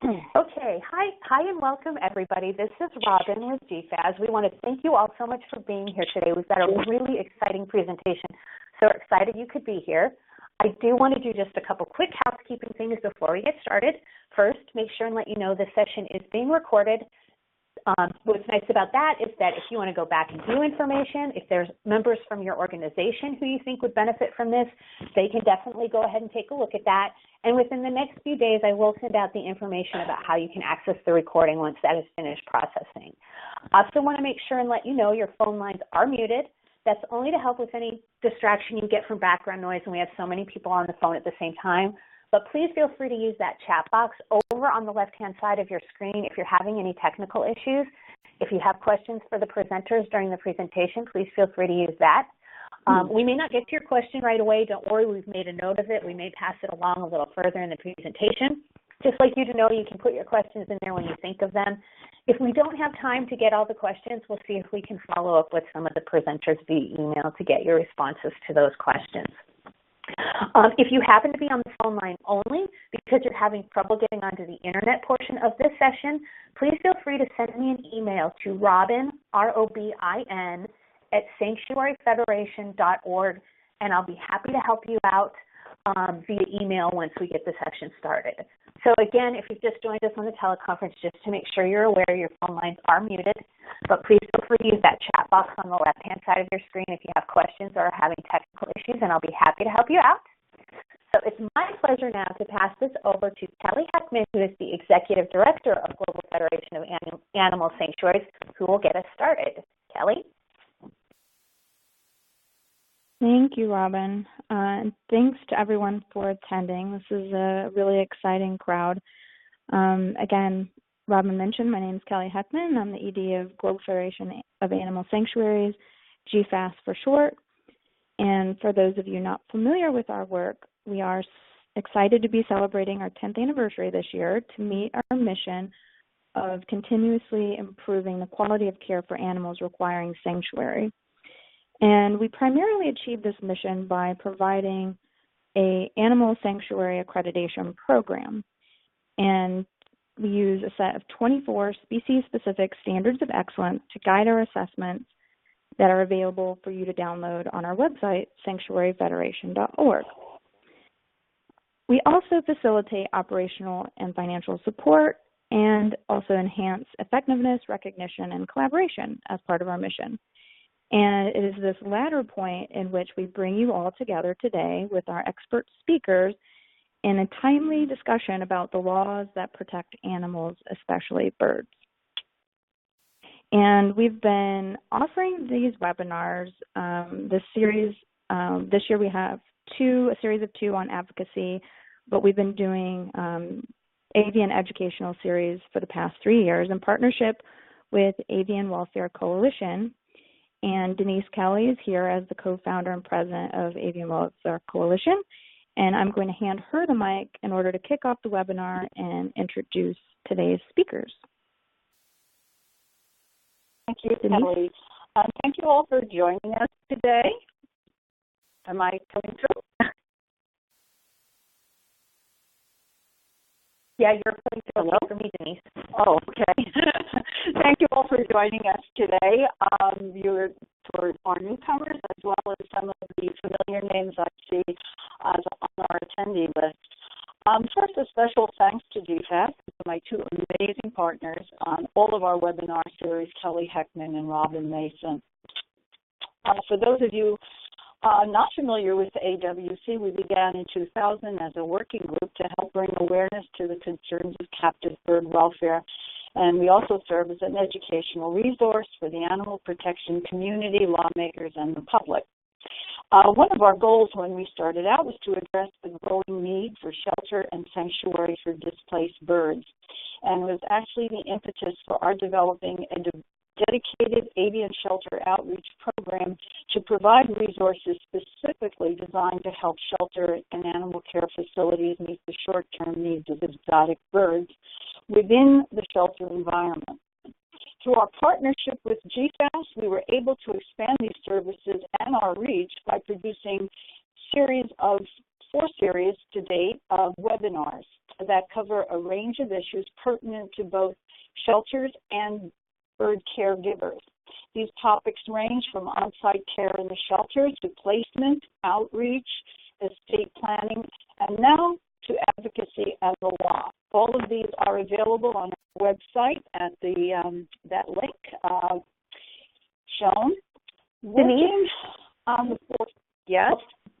Okay, hi and welcome everybody. This is Robin with GFAS. We want to thank you all so much for being here today. We've got a really exciting presentation, so excited you could be here. I do want to do just a couple quick housekeeping things before we get started. First, make sure and let you know this session is being recorded. What's nice about that is that if you want to go back and view information, if there's members from your organization who you think would benefit from this, they can definitely go ahead and take a look at that. And within the next few days, I will send out the information about how you can access the recording once that is finished processing. I also want to make sure and let you know your phone lines are muted. That's only to help with any distraction you get from background noise, and we have so many people on the phone at the same time. But please feel free to use that chat box over on the left-hand side of your screen if you're having any technical issues. If you have questions for the presenters during the presentation, please feel free to use that. We may not get to your question right away. Don't worry, we've made a note of it. We may pass it along a little further in the presentation. Just like you to know, you can put your questions in there when you think of them. If we don't have time to get all the questions, we'll see if we can follow up with some of the presenters via email to get your responses to those questions. If you happen to be on the phone line only because you're having trouble getting onto the internet portion of this session, please feel free to send me an email to Robin, R-O-B-I-N, at sanctuaryfederation.org, and I'll be happy to help you out via email once we get the session started. So again, if you've just joined us on the teleconference, just to make sure you're aware your phone lines are muted, but please feel free to use that chat box on the left-hand side of your screen if you have questions or are having technical issues, and I'll be happy to help you out. So it's my pleasure now to pass this over to Kelly Heckman, who is the Executive Director of Global Federation of Animal Sanctuaries, who will get us started. Kelly? Thank you, Robin. And thanks to everyone for attending. This is a really exciting crowd. Again, Robin mentioned, my name is Kelly Heckman. I'm the ED of Global Federation of Animal Sanctuaries, GFAS for short. And for those of you not familiar with our work, we are excited to be celebrating our 10th anniversary this year to meet our mission of continuously improving the quality of care for animals requiring sanctuary. And we primarily achieve this mission by providing an animal sanctuary accreditation program. And we use a set of 24 species-specific standards of excellence to guide our assessments that are available for you to download on our website, sanctuaryfederation.org. We also facilitate operational and financial support and also enhance effectiveness, recognition, and collaboration as part of our mission. And it is this latter point in which we bring you all together today with our expert speakers in a timely discussion about the laws that protect animals, especially birds. And we've been offering these webinars, this year we have a series of 2 on advocacy, but we've been doing avian educational series for the past 3 years in partnership with Avian Welfare Coalition. And Denise Kelly is here as the co-founder and president of Avian Welfare Coalition. And I'm going to hand her the mic in order to kick off the webinar and introduce today's speakers. Thank you, Kelly. Thank you all for joining us today. Am I coming through? Yeah, you're putting through for me, Denise. Oh, okay. Thank you all for joining us today. You're for our newcomers as well as some of the familiar names I see on our attendee list. First, a special thanks to GFAS, my 2 amazing partners on all of our webinar series, Kelly Heckman and Robin Mason. For those of you not familiar with the AWC, we began in 2000 as a working group to help bring awareness to the concerns of captive bird welfare. And we also serve as an educational resource for the animal protection community, lawmakers, and the public. One of our goals when we started out was to address the growing need for shelter and sanctuary for displaced birds. And it was actually the impetus for our developing a dedicated avian shelter outreach program to provide resources specifically designed to help shelter and animal care facilities meet the short-term needs of exotic birds within the shelter environment. Through our partnership with GFAS, we were able to expand these services and our reach by producing series of 4 series to date of webinars that cover a range of issues pertinent to both shelters and bird caregivers. These topics range from on-site care in the shelters to placement, outreach, estate planning, and now to advocacy and the law. All of these are available on our website at the that link shown. Denise? On the fourth, yes?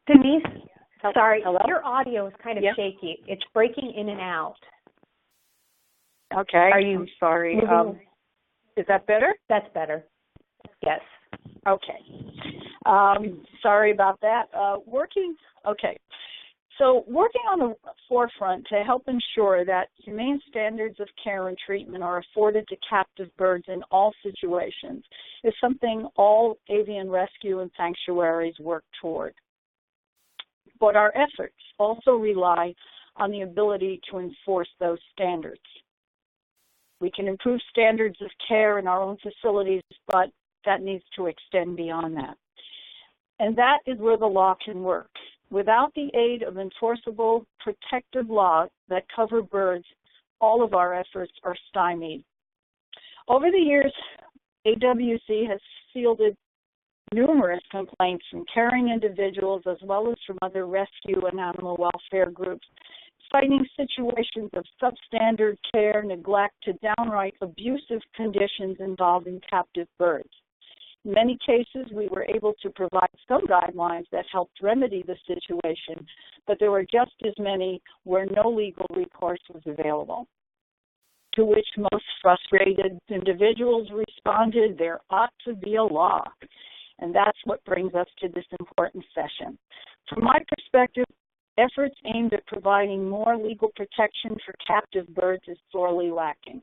Denise, sorry, Hello? your audio is kind of shaky. It's breaking in and out. Okay, I'm sorry. Is that better? That's better. Yes. Okay. Sorry about that. So working on the forefront to help ensure that humane standards of care and treatment are afforded to captive birds in all situations is something all avian rescue and sanctuaries work toward. But our efforts also rely on the ability to enforce those standards. We can improve standards of care in our own facilities, but that needs to extend beyond that. And that is where the law can work. Without the aid of enforceable protective laws that cover birds, all of our efforts are stymied. Over the years, AWC has fielded numerous complaints from caring individuals as well as from other rescue and animal welfare groups, citing situations of substandard care, neglect, to downright abusive conditions involving captive birds. In many cases, we were able to provide some guidelines that helped remedy the situation, but there were just as many where no legal recourse was available, to which most frustrated individuals responded, "There ought to be a law." And that's what brings us to this important session. From my perspective, efforts aimed at providing more legal protection for captive birds is sorely lacking.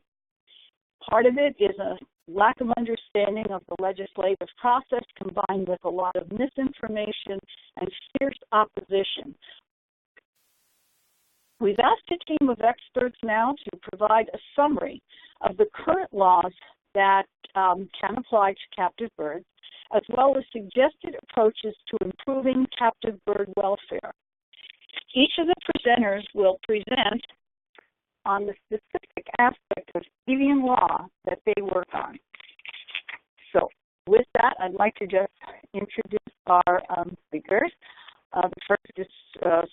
Part of it is a lack of understanding of the legislative process combined with a lot of misinformation and fierce opposition. We've asked a team of experts now to provide a summary of the current laws that can apply to captive birds, as well as suggested approaches to improving captive bird welfare. Each of the presenters will present on the specific aspect of avian law that they work on. So with that, I'd like to just introduce our speakers. The first is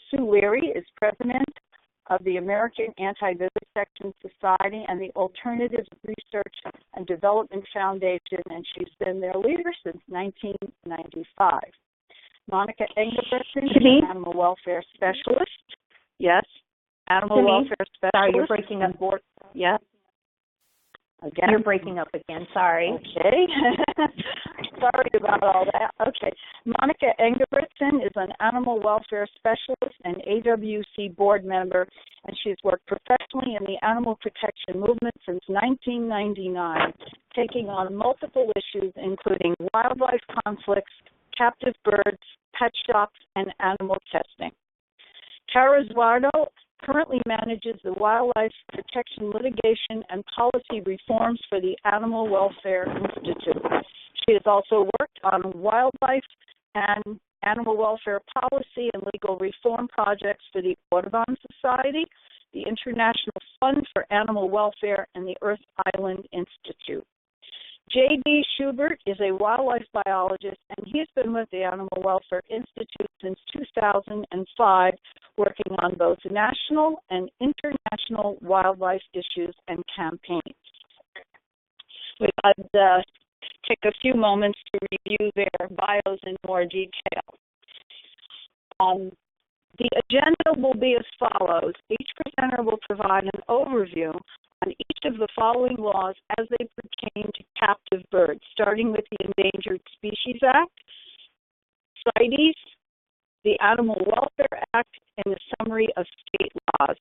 Sue Leary, is president of the American Anti-Vivisection Society and the Alternative Research and Development Foundation, and she's been their leader since 1995. Monica Engebretson is an animal welfare specialist. Yes. Animal welfare specialist. Sorry, you're breaking up. Yes. Again. You're breaking up again. Sorry. Okay. Sorry about all that. Okay. Monica Engebretson is an animal welfare specialist and AWC board member, and she's worked professionally in the animal protection movement since 1999, taking on multiple issues including wildlife conflicts, captive birds, pet shops, and animal testing. Tara Zuardo currently manages the Wildlife Protection Litigation and Policy Reforms for the Animal Welfare Institute. She has also worked on wildlife and animal welfare policy and legal reform projects for the Audubon Society, the International Fund for Animal Welfare, and the Earth Island Institute. J.D. Schubert is a wildlife biologist, and he's been with the Animal Welfare Institute since 2005, working on both national and international wildlife issues and campaigns. I'd take a few moments to review their bios in more detail. The agenda will be as follows. Each presenter will provide an overview on each of the following laws as they pertain to captive birds, starting with the Endangered Species Act, CITES, the Animal Welfare Act, and a summary of state laws.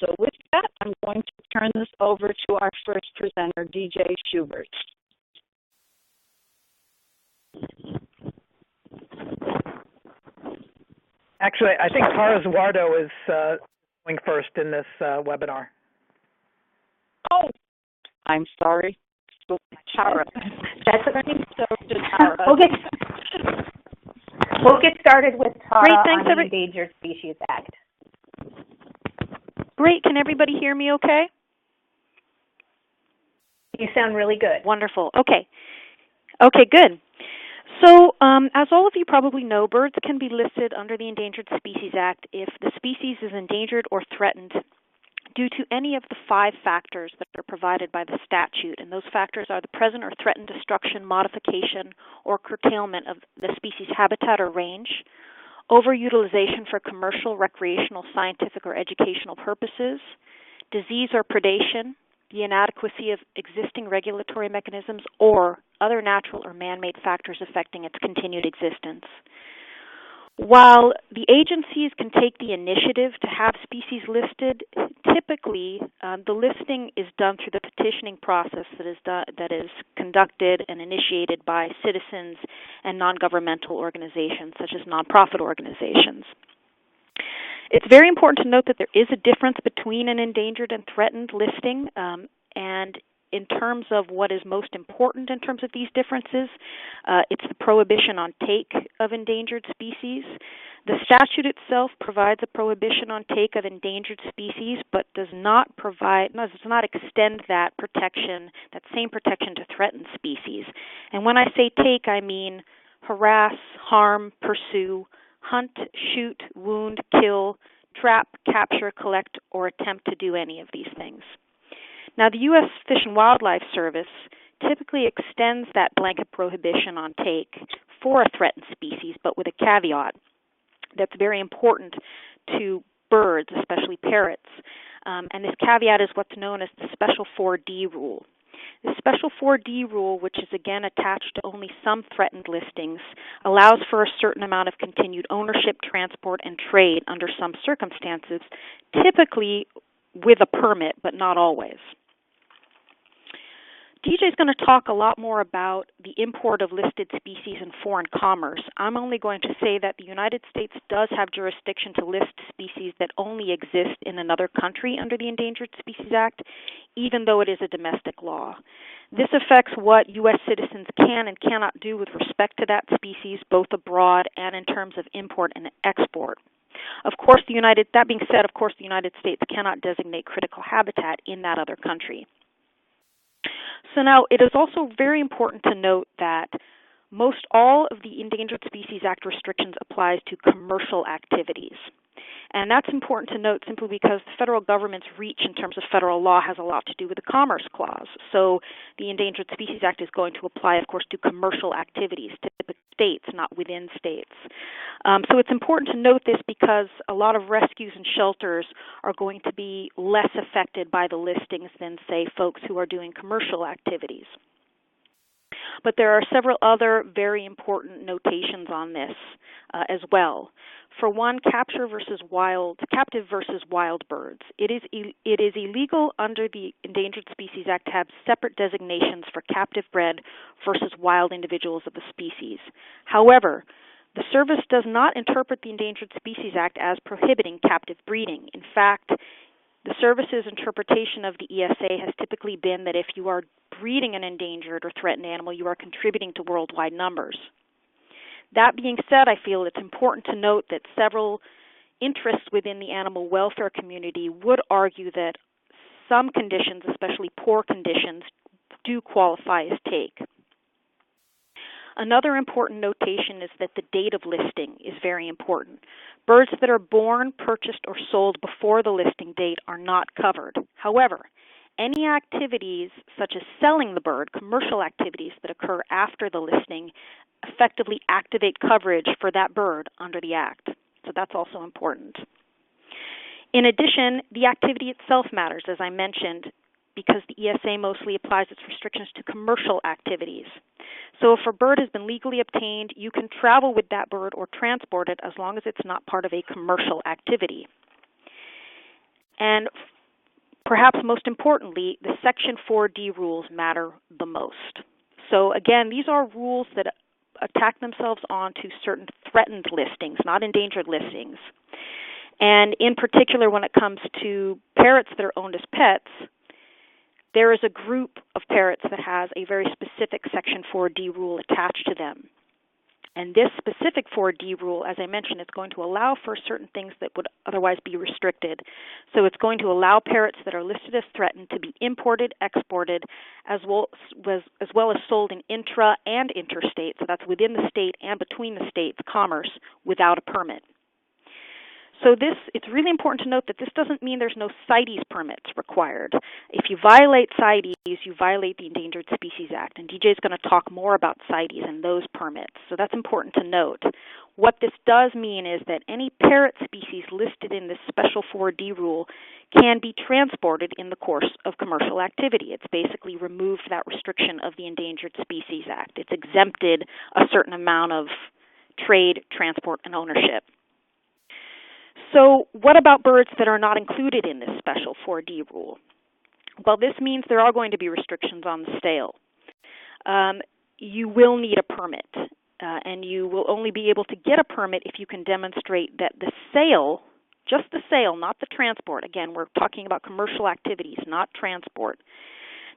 So with that, I'm going to turn this over to our first presenter, DJ Schubert. Actually, I think Tara Zuardo is going first in this webinar. Oh, I'm sorry. Tara. That's turning so to Tara. Okay. We'll get started with Tara Great, thanks, on the Endangered Species Act. Great. Can everybody hear me okay? You sound really good. Wonderful. Okay. Okay, good. So, as all of you probably know, birds can be listed under the Endangered Species Act if the species is endangered or threatened due to any of the 5 factors that are provided by the statute. And those factors are the present or threatened destruction, modification, or curtailment of the species' habitat or range, overutilization for commercial, recreational, scientific, or educational purposes, disease or predation, the inadequacy of existing regulatory mechanisms, or other natural or man-made factors affecting its continued existence. While the agencies can take the initiative to have species listed, typically the listing is done through the petitioning process that is conducted and initiated by citizens and non-governmental organizations, such as nonprofit organizations. It's very important to note that there is a difference between an endangered and threatened listing, and in terms of what is most important in terms of these differences, it's the prohibition on take of endangered species. The statute itself provides a prohibition on take of endangered species, but does not extend that protection, that same protection to threatened species. And when I say take, I mean harass, harm, pursue, hunt, shoot, wound, kill, trap, capture, collect, or attempt to do any of these things. Now, the U.S. Fish and Wildlife Service typically extends that blanket prohibition on take for a threatened species, but with a caveat that's very important to birds, especially parrots. And this caveat is what's known as the Special 4D rule. The Special 4D rule, which is again attached to only some threatened listings, allows for a certain amount of continued ownership, transport, and trade under some circumstances, typically with a permit, but not always. DJ is going to talk a lot more about the import of listed species in foreign commerce. I'm only going to say that the United States does have jurisdiction to list species that only exist in another country under the Endangered Species Act, even though it is a domestic law. This affects what U.S. citizens can and cannot do with respect to that species, both abroad and in terms of import and export. Of course, that being said, of course, the United States cannot designate critical habitat in that other country. So now, it is also very important to note that most all of the Endangered Species Act restrictions applies to commercial activities. And that's important to note simply because the federal government's reach in terms of federal law has a lot to do with the Commerce Clause. So the Endangered Species Act is going to apply, of course, to commercial activities, to states, not within states. So it's important to note this because a lot of rescues and shelters are going to be less affected by the listings than, say, folks who are doing commercial activities. But there are several other very important notations on this as well. For one, captive versus wild birds. It is illegal under the Endangered Species Act to have separate designations for captive bred versus wild individuals of the species. However, the service does not interpret the Endangered Species Act as prohibiting captive breeding. In fact, the service's interpretation of the ESA has typically been that if you are breeding an endangered or threatened animal, you are contributing to worldwide numbers. That being said, I feel it's important to note that several interests within the animal welfare community would argue that some conditions, especially poor conditions, do qualify as take. Another important notation is that the date of listing is very important. Birds that are born, purchased, or sold before the listing date are not covered. However, any activities such as selling the bird, commercial activities that occur after the listing, effectively activate coverage for that bird under the Act. So that's also important. In addition, the activity itself matters, as I mentioned, because the ESA mostly applies its restrictions to commercial activities. So if a bird has been legally obtained, you can travel with that bird or transport it as long as it's not part of a commercial activity. And perhaps most importantly, the Section 4D rules matter the most. So again, these are rules that attack themselves onto certain threatened listings, not endangered listings. And in particular, when it comes to parrots that are owned as pets, there is a group of parrots that has a very specific Section 4D rule attached to them. And this specific 4D rule, as I mentioned, it's going to allow for certain things that would otherwise be restricted. So it's going to allow parrots that are listed as threatened to be imported, exported, as well as sold in intra and interstate, so that's within the state and between the states, commerce, without a permit. So it's really important to note that this doesn't mean there's no CITES permits required. If you violate CITES, you violate the Endangered Species Act, and DJ is going to talk more about CITES and those permits. So that's important to note. What this does mean is that any parrot species listed in this special 4D rule can be transported in the course of commercial activity. It's basically removed that restriction of the Endangered Species Act. It's exempted a certain amount of trade, transport, and ownership. So what about birds that are not included in this special 4D rule? Well, this means there are going to be restrictions on the sale. You will need a permit, and you will only be able to get a permit if you can demonstrate that the sale, just the sale, not the transport, again, we're talking about commercial activities, not transport,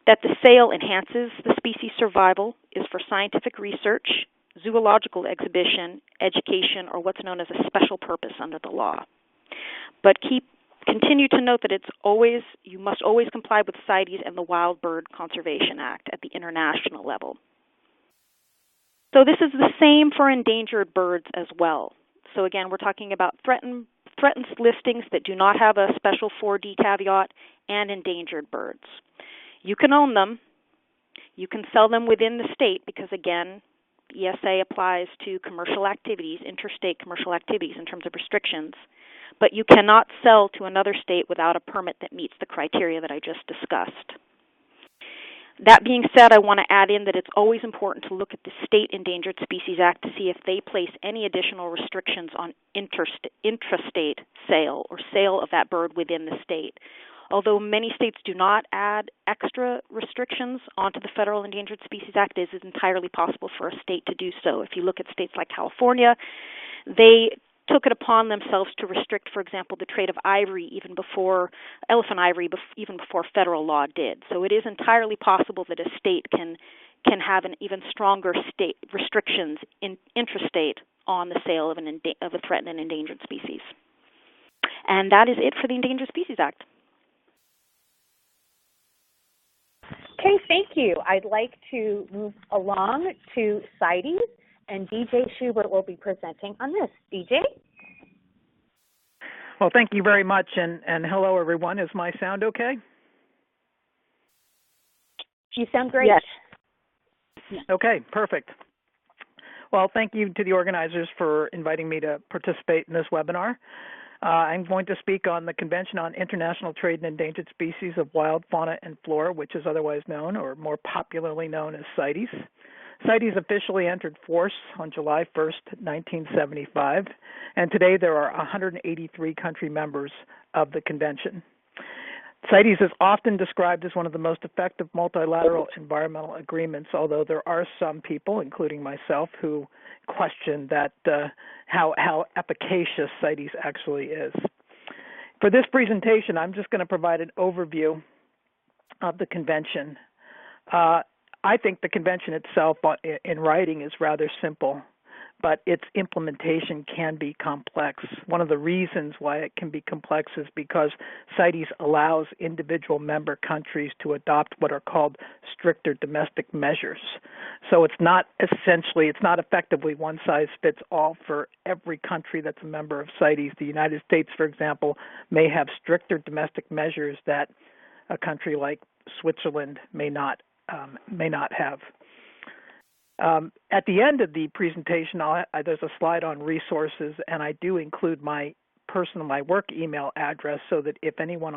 that the sale enhances the species survival, is for scientific research, zoological exhibition, education, or what's known as a special purpose under the law. But continue to note that you must always comply with CITES and the Wild Bird Conservation Act at the international level. So this is the same for endangered birds as well. So again, we're talking about threatened listings that do not have a special 4D caveat and endangered birds. You can own them. You can sell them within the state because, again, ESA applies to commercial activities, interstate commercial activities in terms of restrictions, but you cannot sell to another state without a permit that meets the criteria that I just discussed. That being said, I want to add in that it's always important to look at the State Endangered Species Act to see if they place any additional restrictions on intrastate sale or sale of that bird within the state. Although many states do not add extra restrictions onto the Federal Endangered Species Act, it is entirely possible for a state to do so. If you look at states like California, they took it upon themselves to restrict, for example, the trade of ivory elephant ivory even before federal law did. So it is entirely possible that a state can have an even stronger state restrictions intrastate on the sale of a threatened and endangered species. And that is it for the Endangered Species Act. Okay, thank you. I'd like to move along to CITES, and DJ Schubert will be presenting on this. DJ? Well, thank you very much, and hello, everyone. Is my sound okay? You sound great. Yes. Okay, perfect. Well, thank you to the organizers for inviting me to participate in this webinar. I'm going to speak on the Convention on International Trade in Endangered Species of Wild Fauna and Flora, which is otherwise known, or more popularly known as CITES. CITES officially entered force on July 1st, 1975, and today there are 183 country members of the convention. CITES is often described as one of the most effective multilateral environmental agreements, although there are some people, including myself, who question that how efficacious CITES actually is. For this presentation, I'm just going to provide an overview of the convention. I think the convention itself in writing is rather simple, but its implementation can be complex. One of the reasons why it can be complex is because CITES allows individual member countries to adopt what are called stricter domestic measures. So it's not effectively one size fits all for every country that's a member of CITES. The United States, for example, may have stricter domestic measures that a country like Switzerland may not have. At the end of the presentation, there's a slide on resources, and I do include my work email address so that if anyone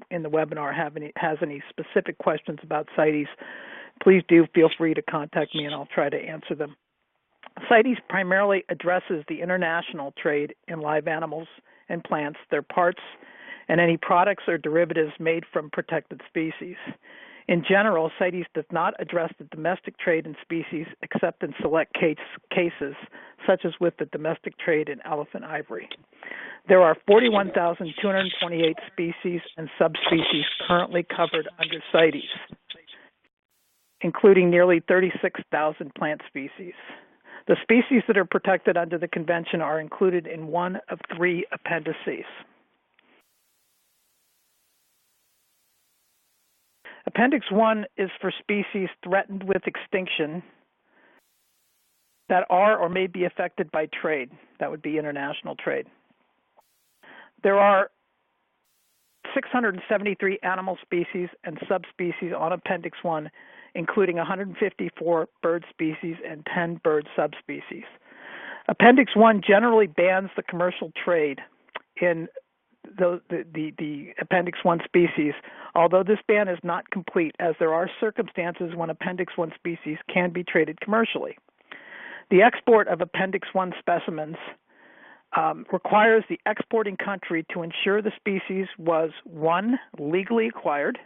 in the webinar has any specific questions about CITES, please do feel free to contact me, and I'll try to answer them. CITES primarily addresses the international trade in live animals and plants, their parts, and any products or derivatives made from protected species. In general, CITES does not address the domestic trade in species except in select cases, such as with the domestic trade in elephant ivory. There are 41,228 species and subspecies currently covered under CITES, including nearly 36,000 plant species. The species that are protected under the convention are included in one of three appendices. Appendix 1 is for species threatened with extinction that are or may be affected by trade. That would be international trade. There are 673 animal species and subspecies on Appendix 1, including 154 bird species and 10 bird subspecies. Appendix 1 generally bans the commercial trade in the Appendix 1 species, although this ban is not complete, as there are circumstances when Appendix 1 species can be traded commercially. The export of Appendix 1 specimens requires the exporting country to ensure the species was, 1, legally acquired,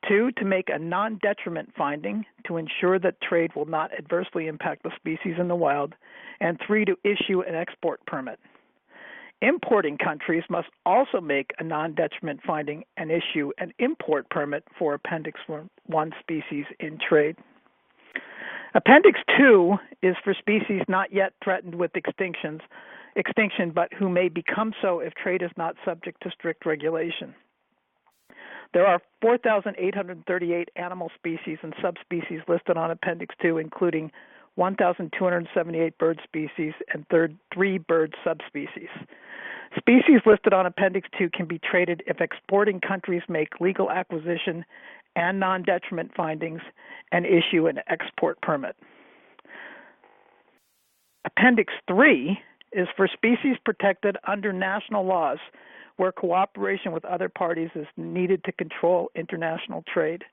2, to make a non-detriment finding to ensure that trade will not adversely impact the species in the wild, and 3, to issue an export permit. Importing countries must also make a non-detriment finding and issue an import permit for Appendix 1 species in trade. Appendix 2 is for species not yet threatened with extinction, but who may become so if trade is not subject to strict regulation. There are 4,838 animal species and subspecies listed on Appendix 2, including 1,278 bird species and 3 bird subspecies. Species listed on Appendix 2 can be traded if exporting countries make legal acquisition and non-detriment findings and issue an export permit. Appendix 3 is for species protected under national laws where cooperation with other parties is needed to control international trade.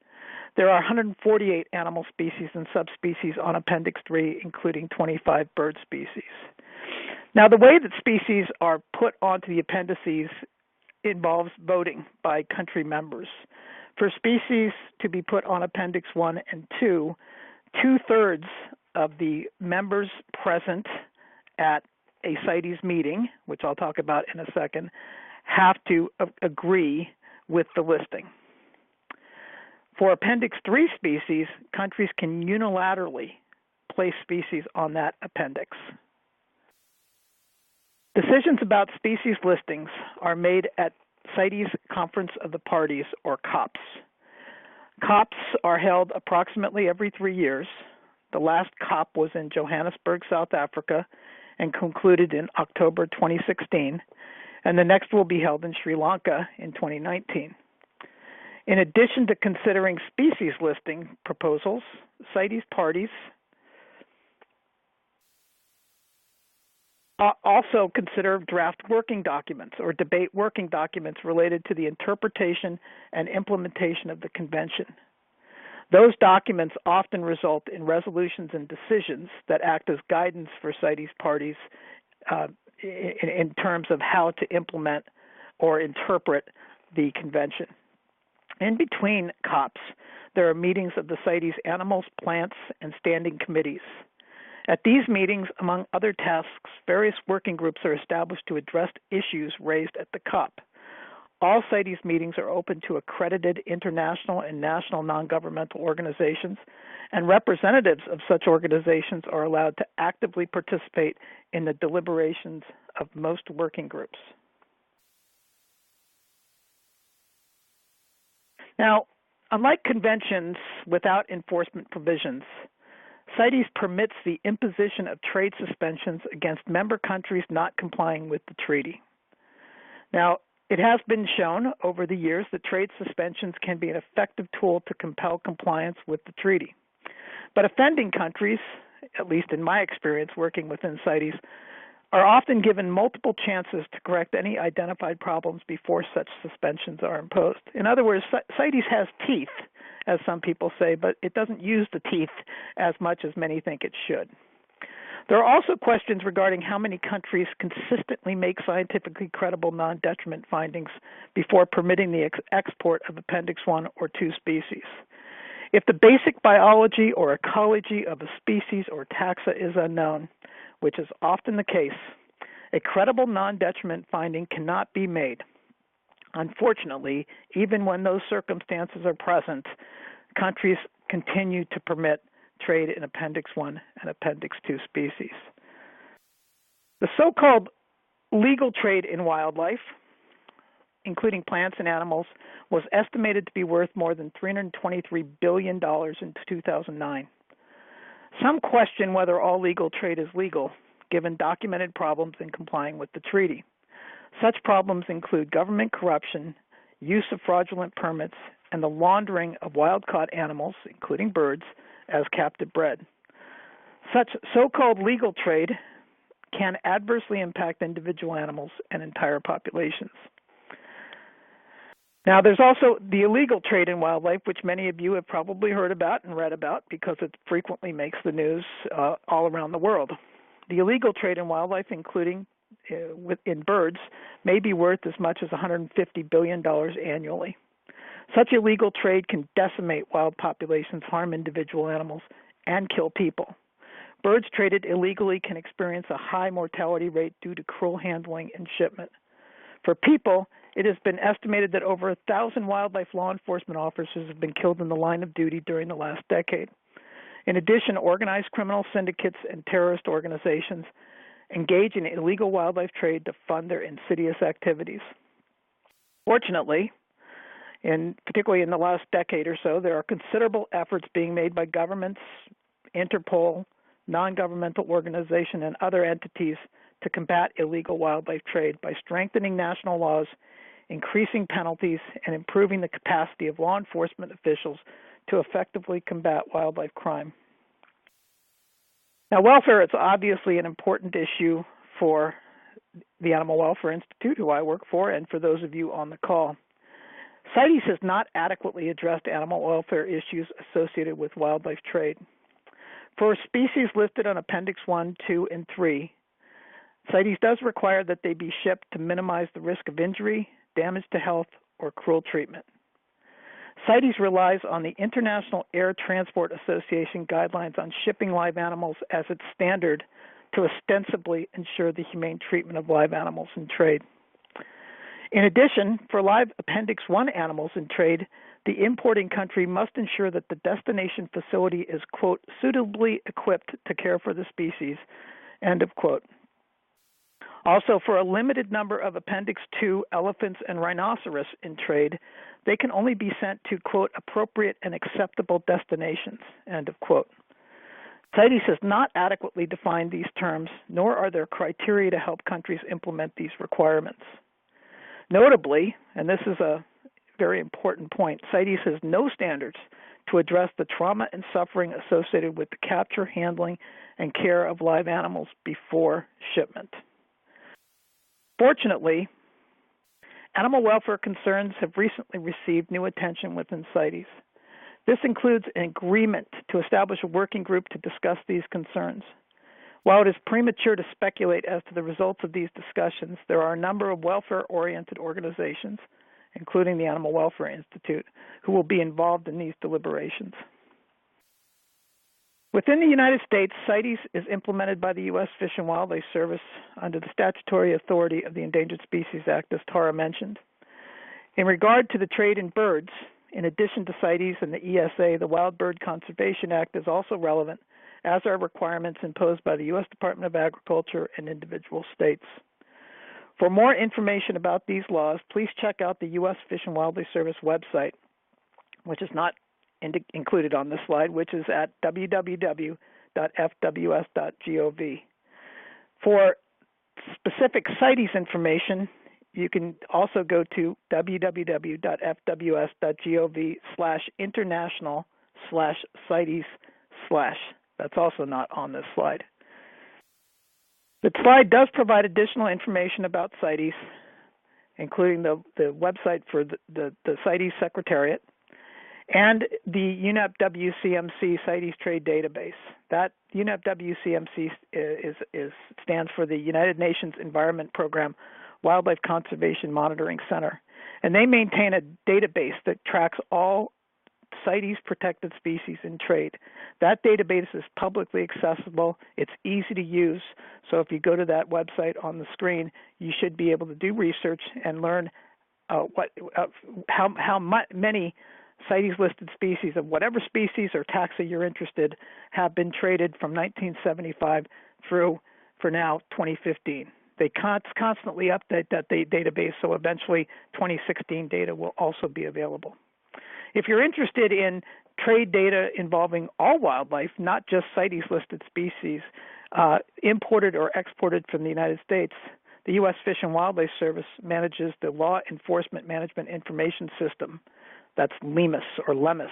There are 148 animal species and subspecies on Appendix 3, including 25 bird species. Now, the way that species are put onto the appendices involves voting by country members. For species to be put on Appendix 1 and 2, 2/3 of the members present at a CITES meeting, which I'll talk about in a second, have to agree with the listing. For Appendix 3 species, countries can unilaterally place species on that appendix. Decisions about species listings are made at CITES Conference of the Parties, or COPs. COPs are held approximately every 3 years. The last COP was in Johannesburg, South Africa, and concluded in October 2016, and the next will be held in Sri Lanka in 2019. In addition to considering species listing proposals, CITES parties also consider draft working documents or debate working documents related to the interpretation and implementation of the convention. Those documents often result in resolutions and decisions that act as guidance for CITES parties in terms of how to implement or interpret the convention. In between COPs, there are meetings of the CITES animals, plants, and standing committees. At these meetings, among other tasks, various working groups are established to address issues raised at the COP. All CITES meetings are open to accredited international and national non-governmental organizations, and representatives of such organizations are allowed to actively participate in the deliberations of most working groups. Now, unlike conventions without enforcement provisions, CITES permits the imposition of trade suspensions against member countries not complying with the treaty. Now, it has been shown over the years that trade suspensions can be an effective tool to compel compliance with the treaty. But offending countries, at least in my experience working within CITES, are often given multiple chances to correct any identified problems before such suspensions are imposed. In other words, CITES has teeth, as some people say, but it doesn't use the teeth as much as many think it should. There are also questions regarding how many countries consistently make scientifically credible non-detriment findings before permitting the export of Appendix 1 or 2 species. If the basic biology or ecology of a species or taxa is unknown, which is often the case, a credible non-detriment finding cannot be made. Unfortunately, even when those circumstances are present, countries continue to permit trade in Appendix 1 and Appendix 2 species. The so-called legal trade in wildlife, including plants and animals, was estimated to be worth more than $323 billion in 2009. Some question whether all legal trade is legal, given documented problems in complying with the treaty. Such problems include government corruption, use of fraudulent permits, and the laundering of wild-caught animals, including birds, as captive bred. Such so-called legal trade can adversely impact individual animals and entire populations. Now, there's also the illegal trade in wildlife, which many of you have probably heard about and read about because it frequently makes the news all around the world. The illegal trade in wildlife, including in birds, may be worth as much as $150 billion annually. Such illegal trade can decimate wild populations, harm individual animals, and kill people. Birds traded illegally can experience a high mortality rate due to cruel handling and shipment. For people, it has been estimated that over 1,000 wildlife law enforcement officers have been killed in the line of duty during the last decade. In addition, organized criminal syndicates and terrorist organizations engage in illegal wildlife trade to fund their insidious activities. Fortunately, particularly in the last decade or so, there are considerable efforts being made by governments, Interpol, non-governmental organizations, and other entities to combat illegal wildlife trade by strengthening national laws, increasing penalties, and improving the capacity of law enforcement officials to effectively combat wildlife crime. Now, welfare is obviously an important issue for the Animal Welfare Institute, who I work for, and for those of you on the call. CITES has not adequately addressed animal welfare issues associated with wildlife trade. For species listed on Appendix 1, 2, and 3, CITES does require that they be shipped to minimize the risk of injury, damage to health, or cruel treatment. CITES relies on the International Air Transport Association guidelines on shipping live animals as its standard to ostensibly ensure the humane treatment of live animals in trade. In addition, for live Appendix 1 animals in trade, the importing country must ensure that the destination facility is, quote, suitably equipped to care for the species, end of quote. Also, for a limited number of Appendix 2 elephants and rhinoceros in trade, they can only be sent to, quote, appropriate and acceptable destinations, end of quote. CITES has not adequately defined these terms, nor are there criteria to help countries implement these requirements. Notably, and this is a very important point, CITES has no standards to address the trauma and suffering associated with the capture, handling, and care of live animals before shipment. Fortunately, animal welfare concerns have recently received new attention within CITES. This includes an agreement to establish a working group to discuss these concerns. While it is premature to speculate as to the results of these discussions, there are a number of welfare-oriented organizations, including the Animal Welfare Institute, who will be involved in these deliberations. Within the United States, CITES is implemented by the U.S. Fish and Wildlife Service under the statutory authority of the Endangered Species Act, as Tara mentioned. In regard to the trade in birds, in addition to CITES and the ESA, the Wild Bird Conservation Act is also relevant, as are requirements imposed by the U.S. Department of Agriculture and individual states. For more information about these laws, please check out the U.S. Fish and Wildlife Service website, which is not included on this slide, which is at www.fws.gov. For specific CITES information, you can also go to www.fws.gov/international/CITES/. That's also not on this slide. The slide does provide additional information about CITES, including the website for the CITES Secretariat and the UNEP WCMC CITES Trade Database. That UNEP WCMC stands for the United Nations Environment Program Wildlife Conservation Monitoring Center, and they maintain a database that tracks all CITES protected species in trade. That database is publicly accessible. It's easy to use. So if you go to that website on the screen, you should be able to do research and learn how many CITES-listed species of whatever species or taxa you're interested have been traded from 1975 through, for now, 2015. They constantly update that database, so eventually 2016 data will also be available. If you're interested in trade data involving all wildlife, not just CITES-listed species, imported or exported from the United States, the U.S. Fish and Wildlife Service manages the Law Enforcement Management Information System. That's LEMIS or LEMIS.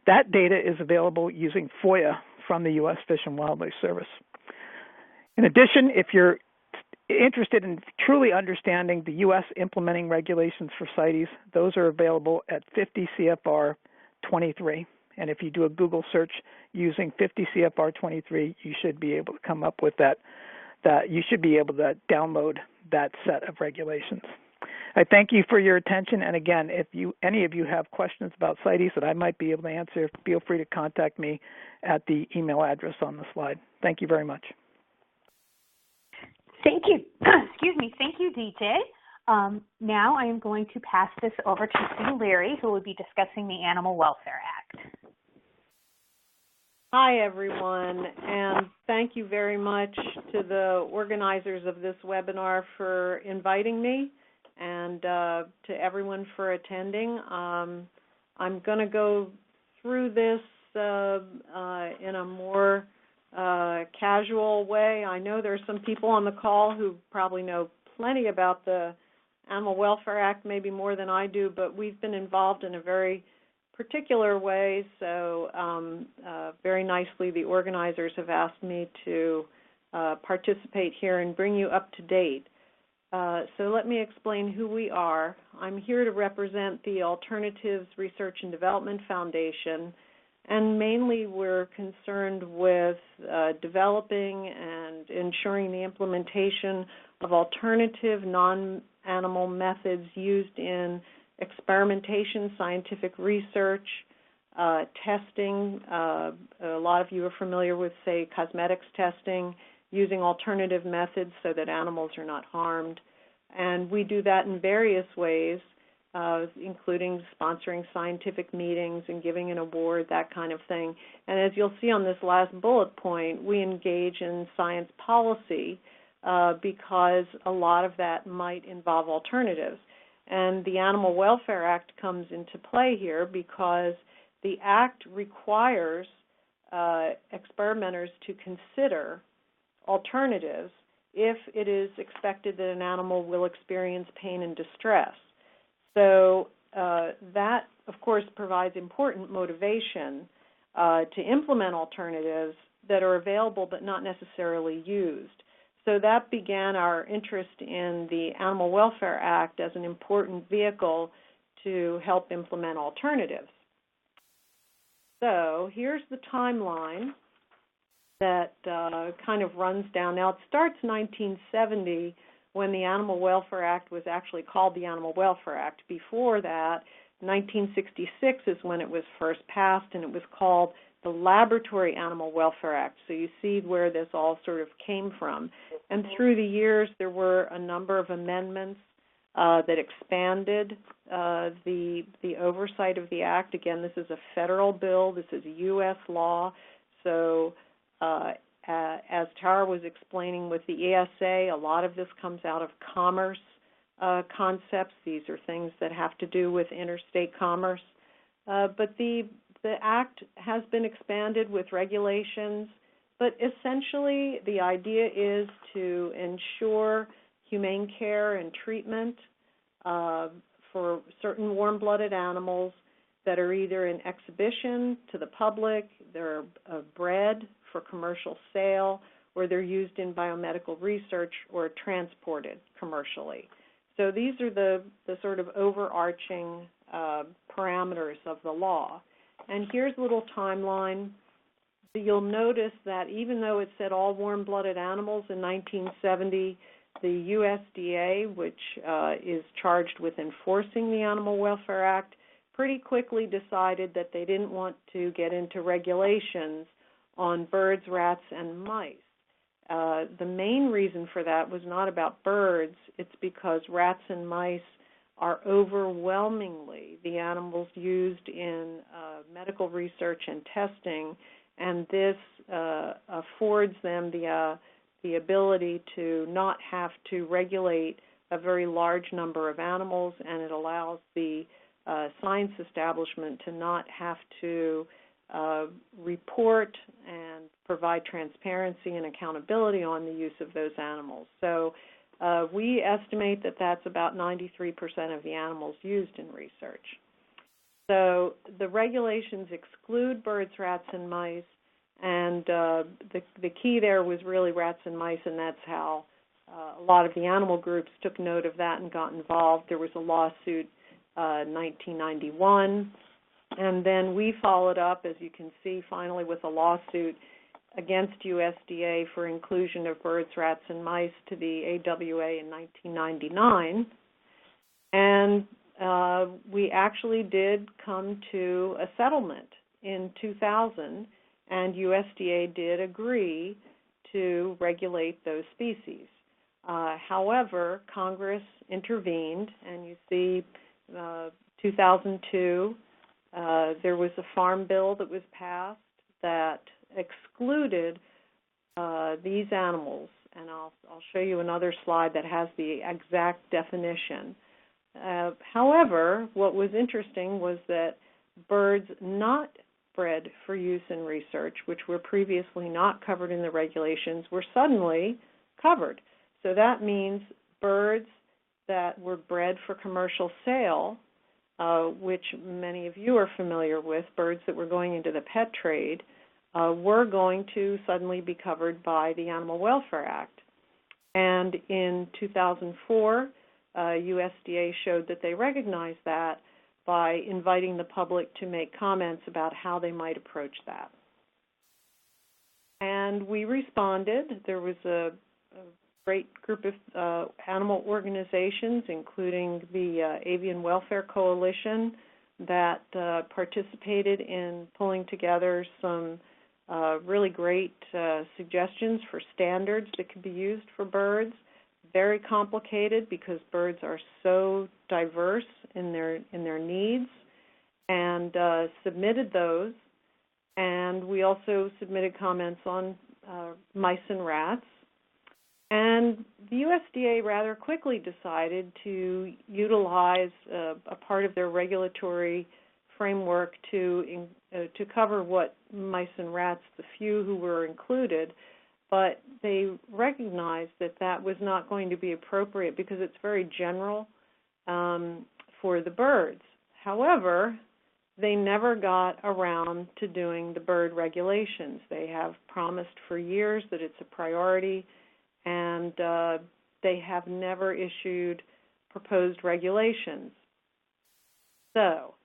That data is available using FOIA from the U.S. Fish and Wildlife Service. In addition, if you're interested in truly understanding the U.S. implementing regulations for CITES, those are available at 50 CFR 23. And if you do a Google search using 50 CFR 23, you should be able to come up with that you should be able to download that set of regulations. I thank you for your attention, and again, if any of you have questions about CITES that I might be able to answer, feel free to contact me at the email address on the slide. Thank you very much. Thank you. Excuse me. Thank you, DJ. Now I am going to pass this over to Sue Leary, who will be discussing the Animal Welfare Act. Hi, everyone, and thank you very much to the organizers of this webinar for inviting me, and to everyone for attending. I'm going to go through this in a more casual way. I know there's some people on the call who probably know plenty about the Animal Welfare Act, maybe more than I do, but we've been involved in a very particular way, so very nicely the organizers have asked me to participate here and bring you up to date. So let me explain who we are. I'm here to represent the Alternatives Research and Development Foundation, and mainly we're concerned with developing and ensuring the implementation of alternative non-animal methods used in experimentation, scientific research, testing. A lot of you are familiar with, say, cosmetics testing, using alternative methods so that animals are not harmed. And we do that in various ways, including sponsoring scientific meetings and giving an award, that kind of thing. And as you'll see on this last bullet point, we engage in science policy because a lot of that might involve alternatives. And the Animal Welfare Act comes into play here because the Act requires experimenters to consider alternatives if it is expected that an animal will experience pain and distress. So that, of course, provides important motivation to implement alternatives that are available but not necessarily used. So that began our interest in the Animal Welfare Act as an important vehicle to help implement alternatives. So here's the timeline that kind of runs down. Now, it starts 1970 when the Animal Welfare Act was actually called the Animal Welfare Act. Before that, 1966 is when it was first passed, and it was called the Laboratory Animal Welfare Act. So you see where this all sort of came from. And through the years, there were a number of amendments that expanded the oversight of the Act. Again, this is a federal bill. This is U.S. law. So as Tara was explaining with the ESA, a lot of this comes out of commerce concepts. These are things that have to do with interstate commerce. But the Act has been expanded with regulations, but essentially the idea is to ensure humane care and treatment for certain warm-blooded animals that are either in exhibition to the public, they're bred for commercial sale, or they're used in biomedical research or transported commercially. So these are the sort of overarching parameters of the law. And here's a little timeline. You'll notice that even though it said all warm-blooded animals in 1970, the USDA, which is charged with enforcing the Animal Welfare Act, pretty quickly decided that they didn't want to get into regulations on birds, rats, and mice. The main reason for that was not about birds. It's because rats and mice are overwhelmingly the animals used in medical research and testing, and this affords them the ability to not have to regulate a very large number of animals, and it allows the science establishment to not have to report and provide transparency and accountability on the use of those animals. So we estimate that that's about 93% of the animals used in research. So the regulations exclude birds, rats, and mice, and the key there was really rats and mice, and that's how a lot of the animal groups took note of that and got involved. There was a lawsuit in 1991, and then we followed up, as you can see, finally with a lawsuit against USDA for inclusion of birds, rats, and mice to the AWA in 1999. And we actually did come to a settlement in 2000, and USDA did agree to regulate those species. However, Congress intervened, and you see 2002, there was a farm bill that was passed that excluded these animals, and I'll show you another slide that has the exact definition. However, what was interesting was that birds not bred for use in research, which were previously not covered in the regulations, were suddenly covered. So that means birds that were bred for commercial sale, which many of you are familiar with, birds that were going into the pet trade, were going to suddenly be covered by the Animal Welfare Act. And in 2004, USDA showed that they recognized that by inviting the public to make comments about how they might approach that. And we responded. There was a great group of animal organizations, including the Avian Welfare Coalition, that participated in pulling together some really great suggestions for standards that could be used for birds. Very complicated because birds are so diverse in their needs, and submitted those. And we also submitted comments on mice and rats. And the USDA rather quickly decided to utilize a part of their regulatory framework to cover what mice and rats, the few who were included, but they recognized that that was not going to be appropriate because it's very general for the birds. However, they never got around to doing the bird regulations. They have promised for years that it's a priority, and they have never issued proposed regulations. So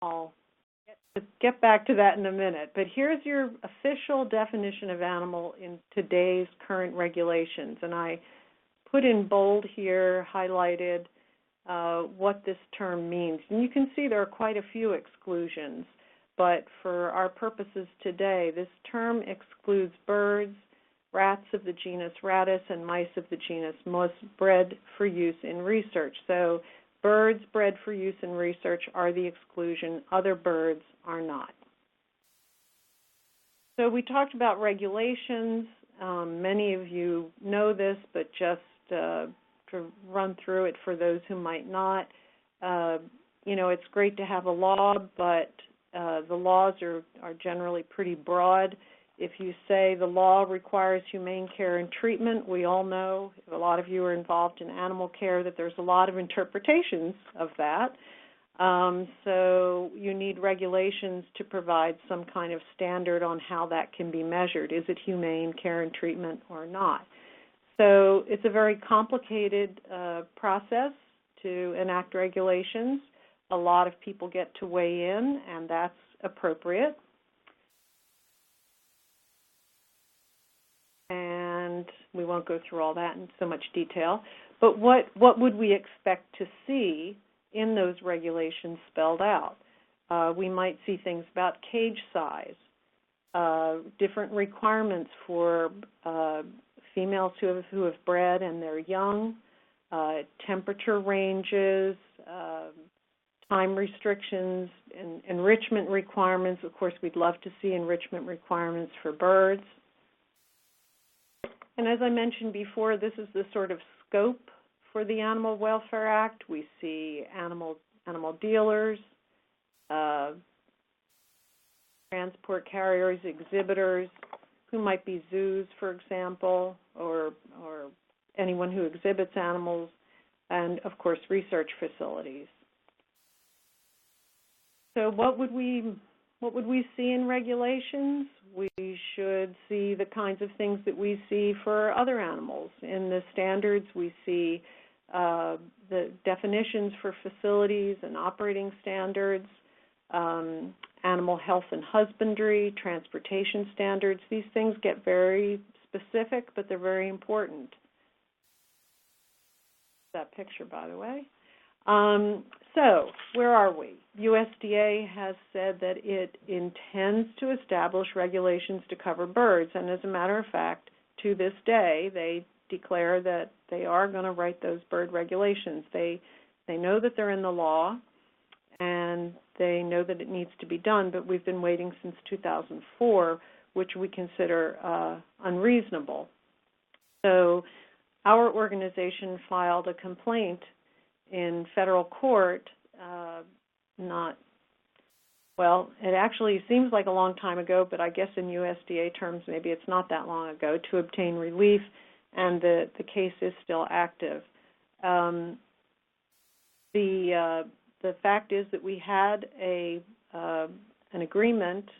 I'll get back to that in a minute, but here's your official definition of animal in today's current regulations, and I put in bold here, highlighted what this term means. And you can see there are quite a few exclusions, but for our purposes today, this term excludes birds, rats of the genus Rattus, and mice of the genus Mus bred for use in research. So birds bred for use in research are the exclusion. Other birds are not. So we talked about regulations. Many of you know this, but just to run through it for those who might not, it's great to have a law, but the laws are generally pretty broad. If you say the law requires humane care and treatment, we all know, a lot of you are involved in animal care, that there's a lot of interpretations of that. So you need regulations to provide some kind of standard on how that can be measured. Is it humane care and treatment or not? So it's a very complicated process to enact regulations. A lot of people get to weigh in, and that's appropriate. And we won't go through all that in so much detail. But what would we expect to see in those regulations spelled out? We might see things about cage size, different requirements for females who have bred and they're young, temperature ranges, time restrictions, and enrichment requirements. Of course, we'd love to see enrichment requirements for birds. And as I mentioned before, this is the sort of scope for the Animal Welfare Act. We see animal dealers, transport carriers, exhibitors, who might be zoos, for example, or anyone who exhibits animals, and of course research facilities. So what would we see in regulations? We should see the kinds of things that we see for other animals. In the standards, we see the definitions for facilities and operating standards, animal health and husbandry, transportation standards. These things get very specific, but they're very important. That picture, by the way. So where are we? USDA has said that it intends to establish regulations to cover birds, and as a matter of fact, to this day, they declare that they are going to write those bird regulations. They know that they're in the law, and they know that it needs to be done, but we've been waiting since 2004, which we consider unreasonable. So our organization filed a complaint in federal court, it actually seems like a long time ago, but I guess in USDA terms maybe it's not that long ago, to obtain relief, and the case is still active. The fact is that we had an agreement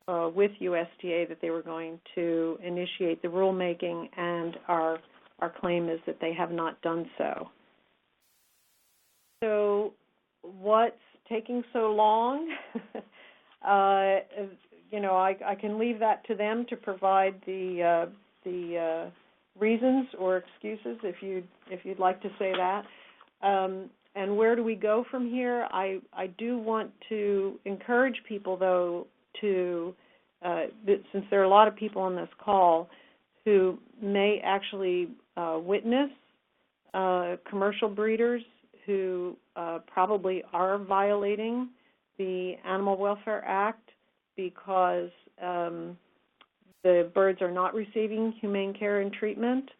with USDA that they were going to initiate the rulemaking, and our claim is that they have not done so. So what's taking so long? I can leave that to them to provide the reasons or excuses, if you'd like to say that. And where do we go from here? I do want to encourage people, though, to since there are a lot of people on this call who may actually witness commercial breeders who probably are violating the Animal Welfare Act because the birds are not receiving humane care and treatment.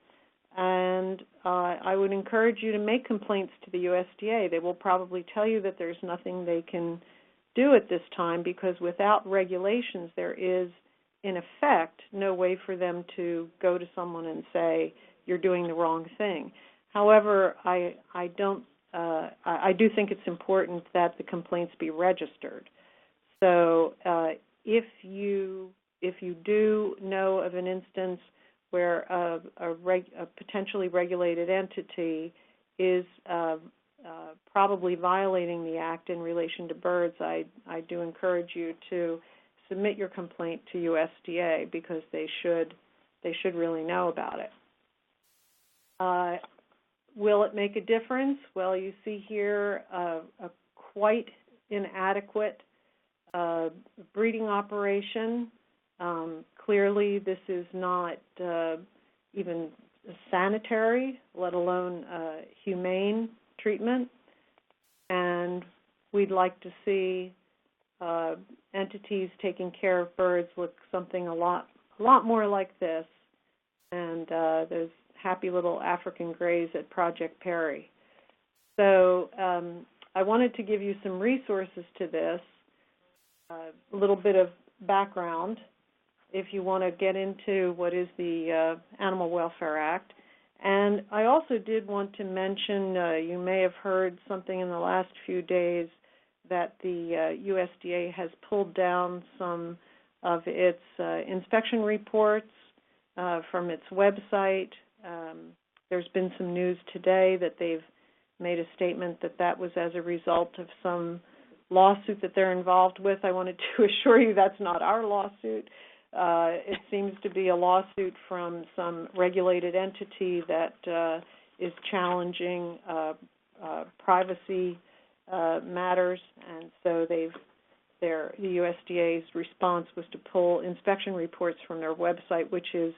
And I would encourage you to make complaints to the USDA. They will probably tell you that there's nothing they can do at this time because without regulations, there is, in effect, no way for them to go to someone and say, you're doing the wrong thing. However, I do think it's important that the complaints be registered. So if you do know of an instance where a potentially regulated entity is probably violating the Act in relation to birds, I do encourage you to submit your complaint to USDA because they should really know about it. Will it make a difference? Well, you see here a quite inadequate breeding operation. Clearly, this is not even sanitary, let alone humane treatment. And we'd like to see entities taking care of birds look something a lot more like this. And there's happy little African grays at Project Perry. So I wanted to give you some resources to this, a little bit of background if you want to get into what is the Animal Welfare Act. And I also did want to mention, you may have heard something in the last few days that the USDA has pulled down some of its inspection reports from its website. There's been some news today that they've made a statement that was as a result of some lawsuit that they're involved with. I wanted to assure you that's not our lawsuit. It seems to be a lawsuit from some regulated entity that is challenging privacy matters, and so the USDA's response was to pull inspection reports from their website, which is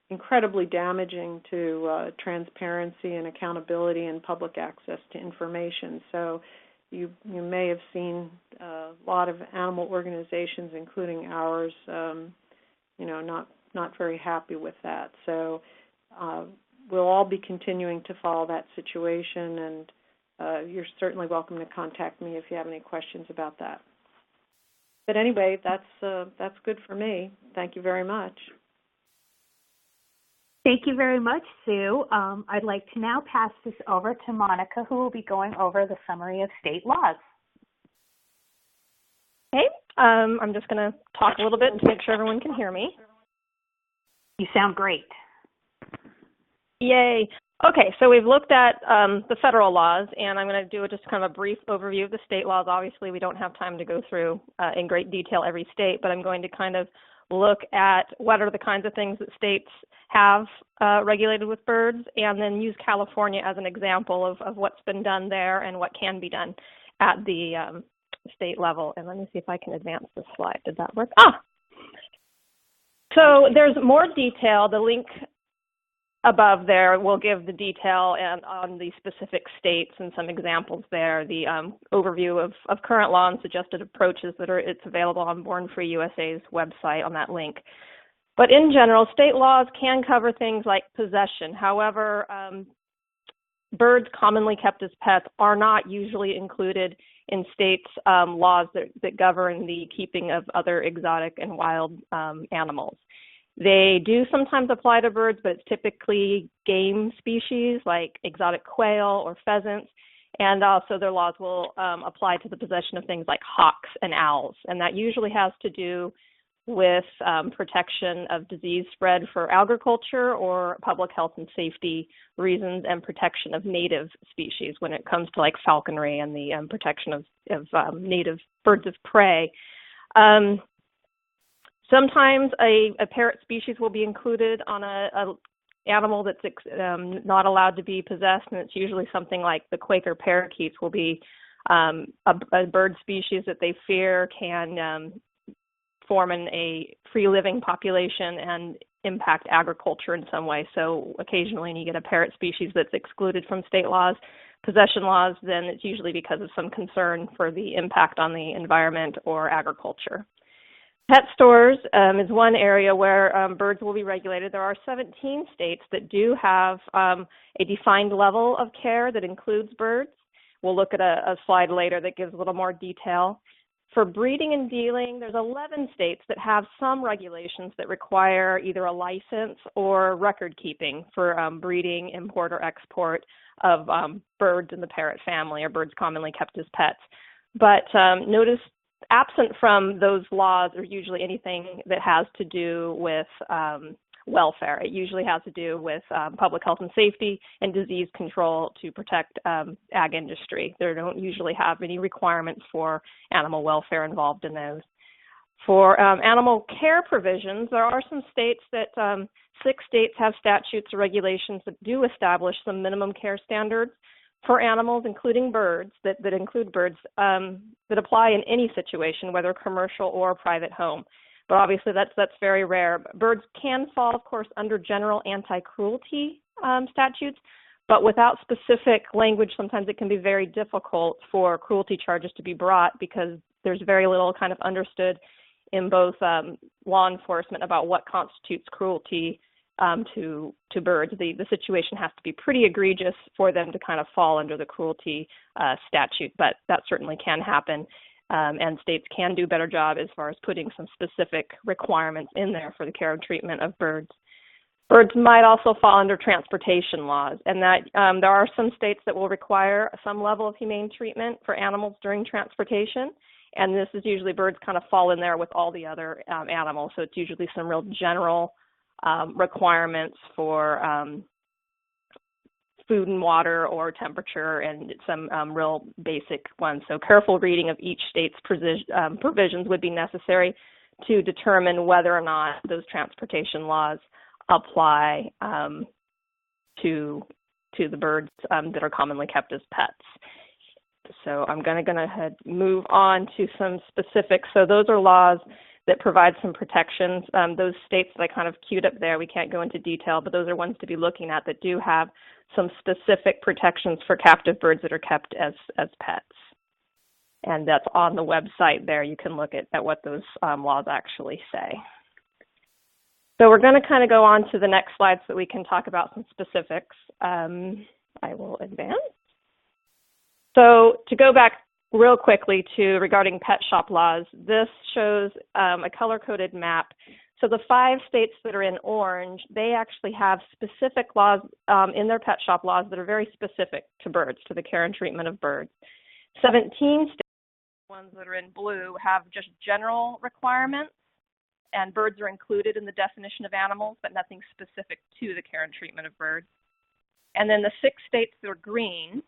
incredibly damaging to transparency and accountability and public access to information. So you may have seen a lot of animal organizations, including ours, not very happy with that. So we'll all be continuing to follow that situation, and you're certainly welcome to contact me if you have any questions about that. But anyway, that's good for me. Thank you very much. Thank you very much, Sue. I'd like to now pass this over to Monica, who will be going over the summary of state laws. Okay, I'm just going to talk a little bit to make sure everyone can hear me. You sound great. Yay. Okay, so we've looked at the federal laws, and I'm going to do just kind of a brief overview of the state laws. Obviously, we don't have time to go through in great detail every state, but I'm going to kind of look at what are the kinds of things that states have regulated with birds, and then use California as an example of what's been done there and what can be done at the state level. And let me see if I can advance this slide. Did that work? So there's more detail. The link above there will give the detail and on the specific states and some examples there, the overview of current law and suggested approaches it's available on Born Free USA's website on that link. But in general, state laws can cover things like possession. However, birds commonly kept as pets are not usually included in states' laws that govern the keeping of other exotic and wild animals. They do sometimes apply to birds, but it's typically game species like exotic quail or pheasants, and also their laws will apply to the possession of things like hawks and owls, and that usually has to do with protection of disease spread for agriculture or public health and safety reasons, and protection of native species when it comes to like falconry and the protection of native birds of prey. Sometimes a parrot species will be included on a animal that's not allowed to be possessed, and it's usually something like the Quaker parakeets will be a bird species that they fear can form a free-living population and impact agriculture in some way. So occasionally when you get a parrot species that's excluded from state laws, possession laws, then it's usually because of some concern for the impact on the environment or agriculture. Pet stores is one area where birds will be regulated. There are 17 states that do have a defined level of care that includes birds. We'll look at a slide later that gives a little more detail. For breeding and dealing, there's 11 states that have some regulations that require either a license or record keeping for breeding, import, or export of birds in the parrot family, or birds commonly kept as pets. But notice, absent from those laws are usually anything that has to do with welfare. It usually has to do with public health and safety and disease control to protect ag industry. They don't usually have any requirements for animal welfare involved in those. For animal care provisions, there are some states that 6 states have statutes or regulations that do establish some minimum care standards for animals, including birds, that include birds that apply in any situation, whether commercial or private home. But obviously that's very rare. Birds can fall, of course, under general anti-cruelty statutes, but without specific language, sometimes it can be very difficult for cruelty charges to be brought because there's very little kind of understood in both law enforcement about what constitutes cruelty to birds. The situation has to be pretty egregious for them to kind of fall under the cruelty statute, but that certainly can happen. And states can do a better job as far as putting some specific requirements in there for the care and treatment of birds. Birds might also fall under transportation laws, and that there are some states that will require some level of humane treatment for animals during transportation, and this is usually birds kind of fall in there with all the other animals, so it's usually some real general requirements for food and water or temperature, and some real basic ones. So careful reading of each state's provisions would be necessary to determine whether or not those transportation laws apply to the birds that are commonly kept as pets. So I'm going to go ahead and move on to some specifics. So those are laws that provide some protections. Those states that I kind of queued up there, we can't go into detail, but those are ones to be looking at that do have some specific protections for captive birds that are kept as pets. And that's on the website there. You can look at what those laws actually say. So we're going to kind of go on to the next slide so that we can talk about some specifics. I will advance. So to go back real quickly to regarding pet shop laws, this shows a color-coded map. So the 5 states that are in orange, they actually have specific laws in their pet shop laws that are very specific to birds, to the care and treatment of birds. 17 states, the ones that are in blue, have just general requirements, and birds are included in the definition of animals, but nothing specific to the care and treatment of birds. And then the 6 states that are green,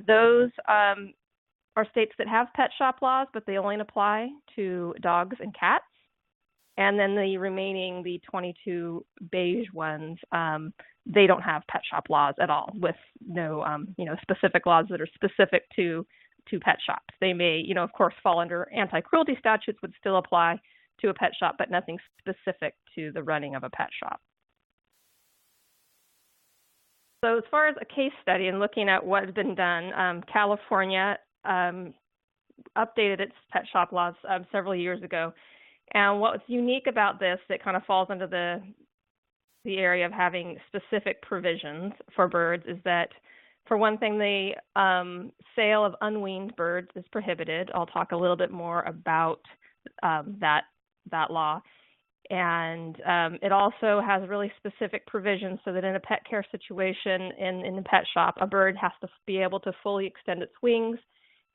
those are states that have pet shop laws, but they only apply to dogs and cats. And then the remaining, the 22 beige ones, they don't have pet shop laws at all, with no, specific laws that are specific to pet shops. They may, of course, fall under anti-cruelty statutes, would still apply to a pet shop, but nothing specific to the running of a pet shop. So as far as a case study and looking at what has been done, California updated its pet shop laws several years ago. And what's unique about this that kind of falls under the area of having specific provisions for birds is that, for one thing, the sale of unweaned birds is prohibited. I'll talk a little bit more about that law. And it also has really specific provisions so that in a pet care situation in the pet shop, a bird has to be able to fully extend its wings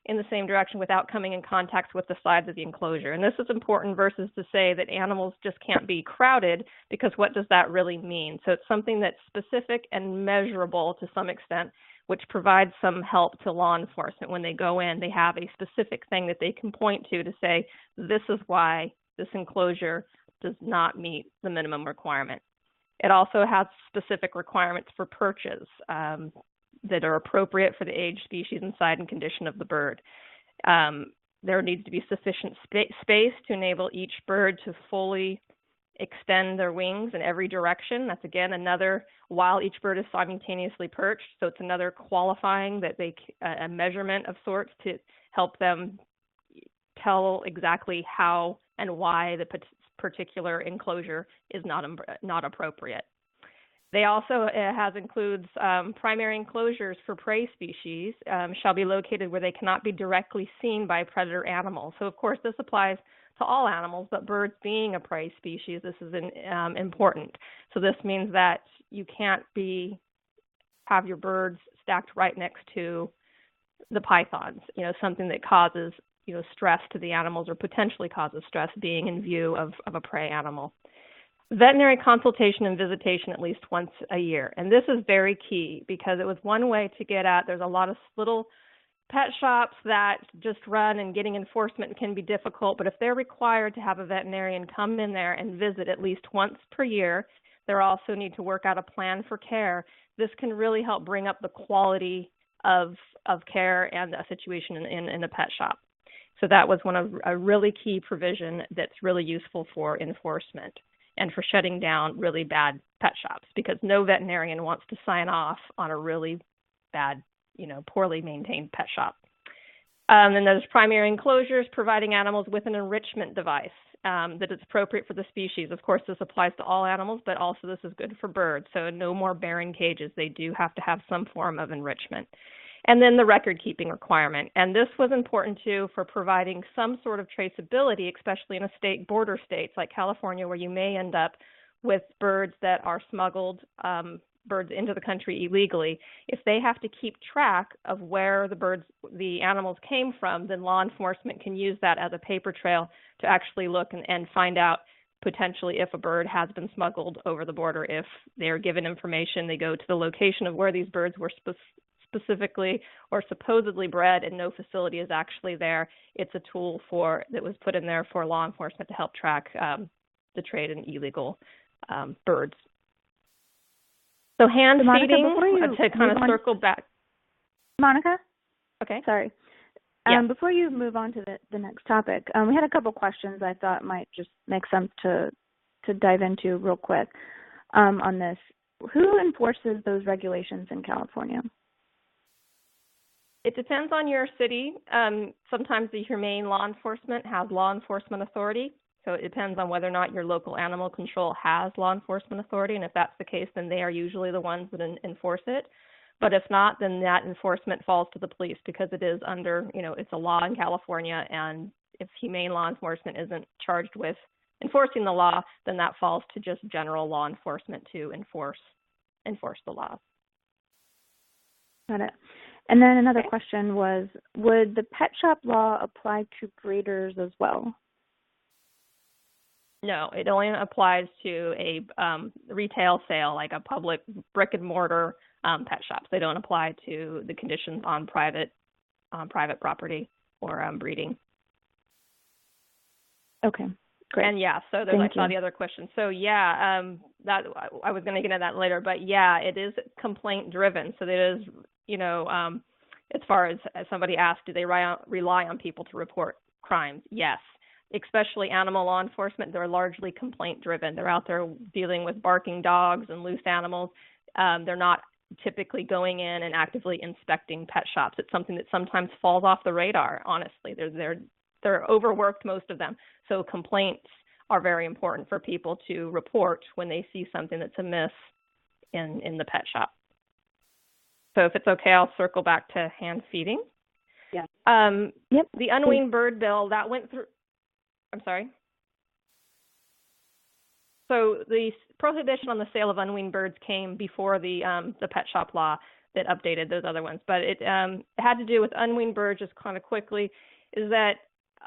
in the same direction without coming in contact with the sides of the enclosure. And this is important versus to say that animals just can't be crowded, because what does that really mean? So it's something that's specific and measurable to some extent, which provides some help to law enforcement. When they go in, they have a specific thing that they can point to say, this is why this enclosure does not meet the minimum requirement. It also has specific requirements for perches that are appropriate for the age, species, and size and condition of the bird. There needs to be sufficient space to enable each bird to fully extend their wings in every direction. That's, again, another, while each bird is simultaneously perched, so it's another qualifying that a measurement of sorts to help them tell exactly how and why the particular enclosure is not appropriate. They also includes primary enclosures for prey species shall be located where they cannot be directly seen by predator animals. So, of course, this applies to all animals, but birds being a prey species, this is important. So this means that you can't have your birds stacked right next to the pythons, something that causes stress to the animals or potentially causes stress being in view of a prey animal. Veterinary consultation and visitation at least once a year. And this is very key because it was one way to get at, there's a lot of little pet shops that just run, and getting enforcement can be difficult, but if they're required to have a veterinarian come in there and visit at least once per year, they also need to work out a plan for care. This can really help bring up the quality of care and a situation in a pet shop. So that was a really key provision that's really useful for enforcement and for shutting down really bad pet shops, because no veterinarian wants to sign off on a really bad, poorly maintained pet shop. Then there's primary enclosures providing animals with an enrichment device that is appropriate for the species. Of course, this applies to all animals, but also this is good for birds. So no more barren cages. They do have to have some form of enrichment. And then the record-keeping requirement. And this was important, too, for providing some sort of traceability, especially in border states like California, where you may end up with birds that are smuggled, birds into the country illegally. If they have to keep track of where the animals came from, then law enforcement can use that as a paper trail to actually look and find out potentially if a bird has been smuggled over the border. If they're given information, they go to the location of where these birds were specifically or supposedly bred and no facility is actually there. It's a tool that was put in there for law enforcement to help track the trade in illegal birds. So hand feeding, to kind of circle back. Monica? Okay. Sorry. Before you move on to the next topic, we had a couple questions I thought might just make sense to dive into real quick on this. Who enforces those regulations in California? It depends on your city. Sometimes the humane law enforcement has law enforcement authority. So it depends on whether or not your local animal control has law enforcement authority. And if that's the case, then they are usually the ones that enforce it. But if not, then that enforcement falls to the police because it is under, it's a law in California. And if humane law enforcement isn't charged with enforcing the law, then that falls to just general law enforcement to enforce the laws. Got it. And then another question was, would the pet shop law apply to breeders as well? No, it only applies to a retail sale, like a public brick and mortar pet shops. They don't apply to the conditions on private property or breeding. Okay, great. And so there's I saw the other question. So that I was going to get into that later, but it is complaint driven. So it is as far as somebody asked, do they rely on people to report crimes? Yes. Especially animal law enforcement, they're largely complaint driven. They're out there dealing with barking dogs and loose animals. They're not typically going in and actively inspecting pet shops. It's something that sometimes falls off the radar, honestly. They're overworked, most of them. So complaints are very important for people to report when they see something that's amiss in the pet shop. So if it's okay, I'll circle back to hand feeding. Yeah. The unweaned bird bill, that went through. I'm sorry. So the prohibition on the sale of unweaned birds came before the pet shop law that updated those other ones. But it had to do with unweaned birds, just kind of quickly, is that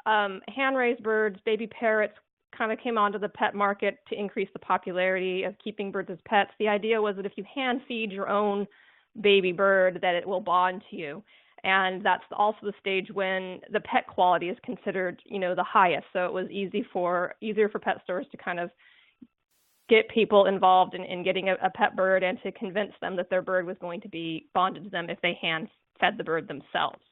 hand-raised birds, baby parrots, kind of came onto the pet market to increase the popularity of keeping birds as pets. The idea was that if you hand feed your own baby bird, that it will bond to you. And that's also the stage when the pet quality is considered, the highest. So it was easier for pet stores to kind of get people involved in getting a pet bird and to convince them that their bird was going to be bonded to them if they hand fed the bird themselves.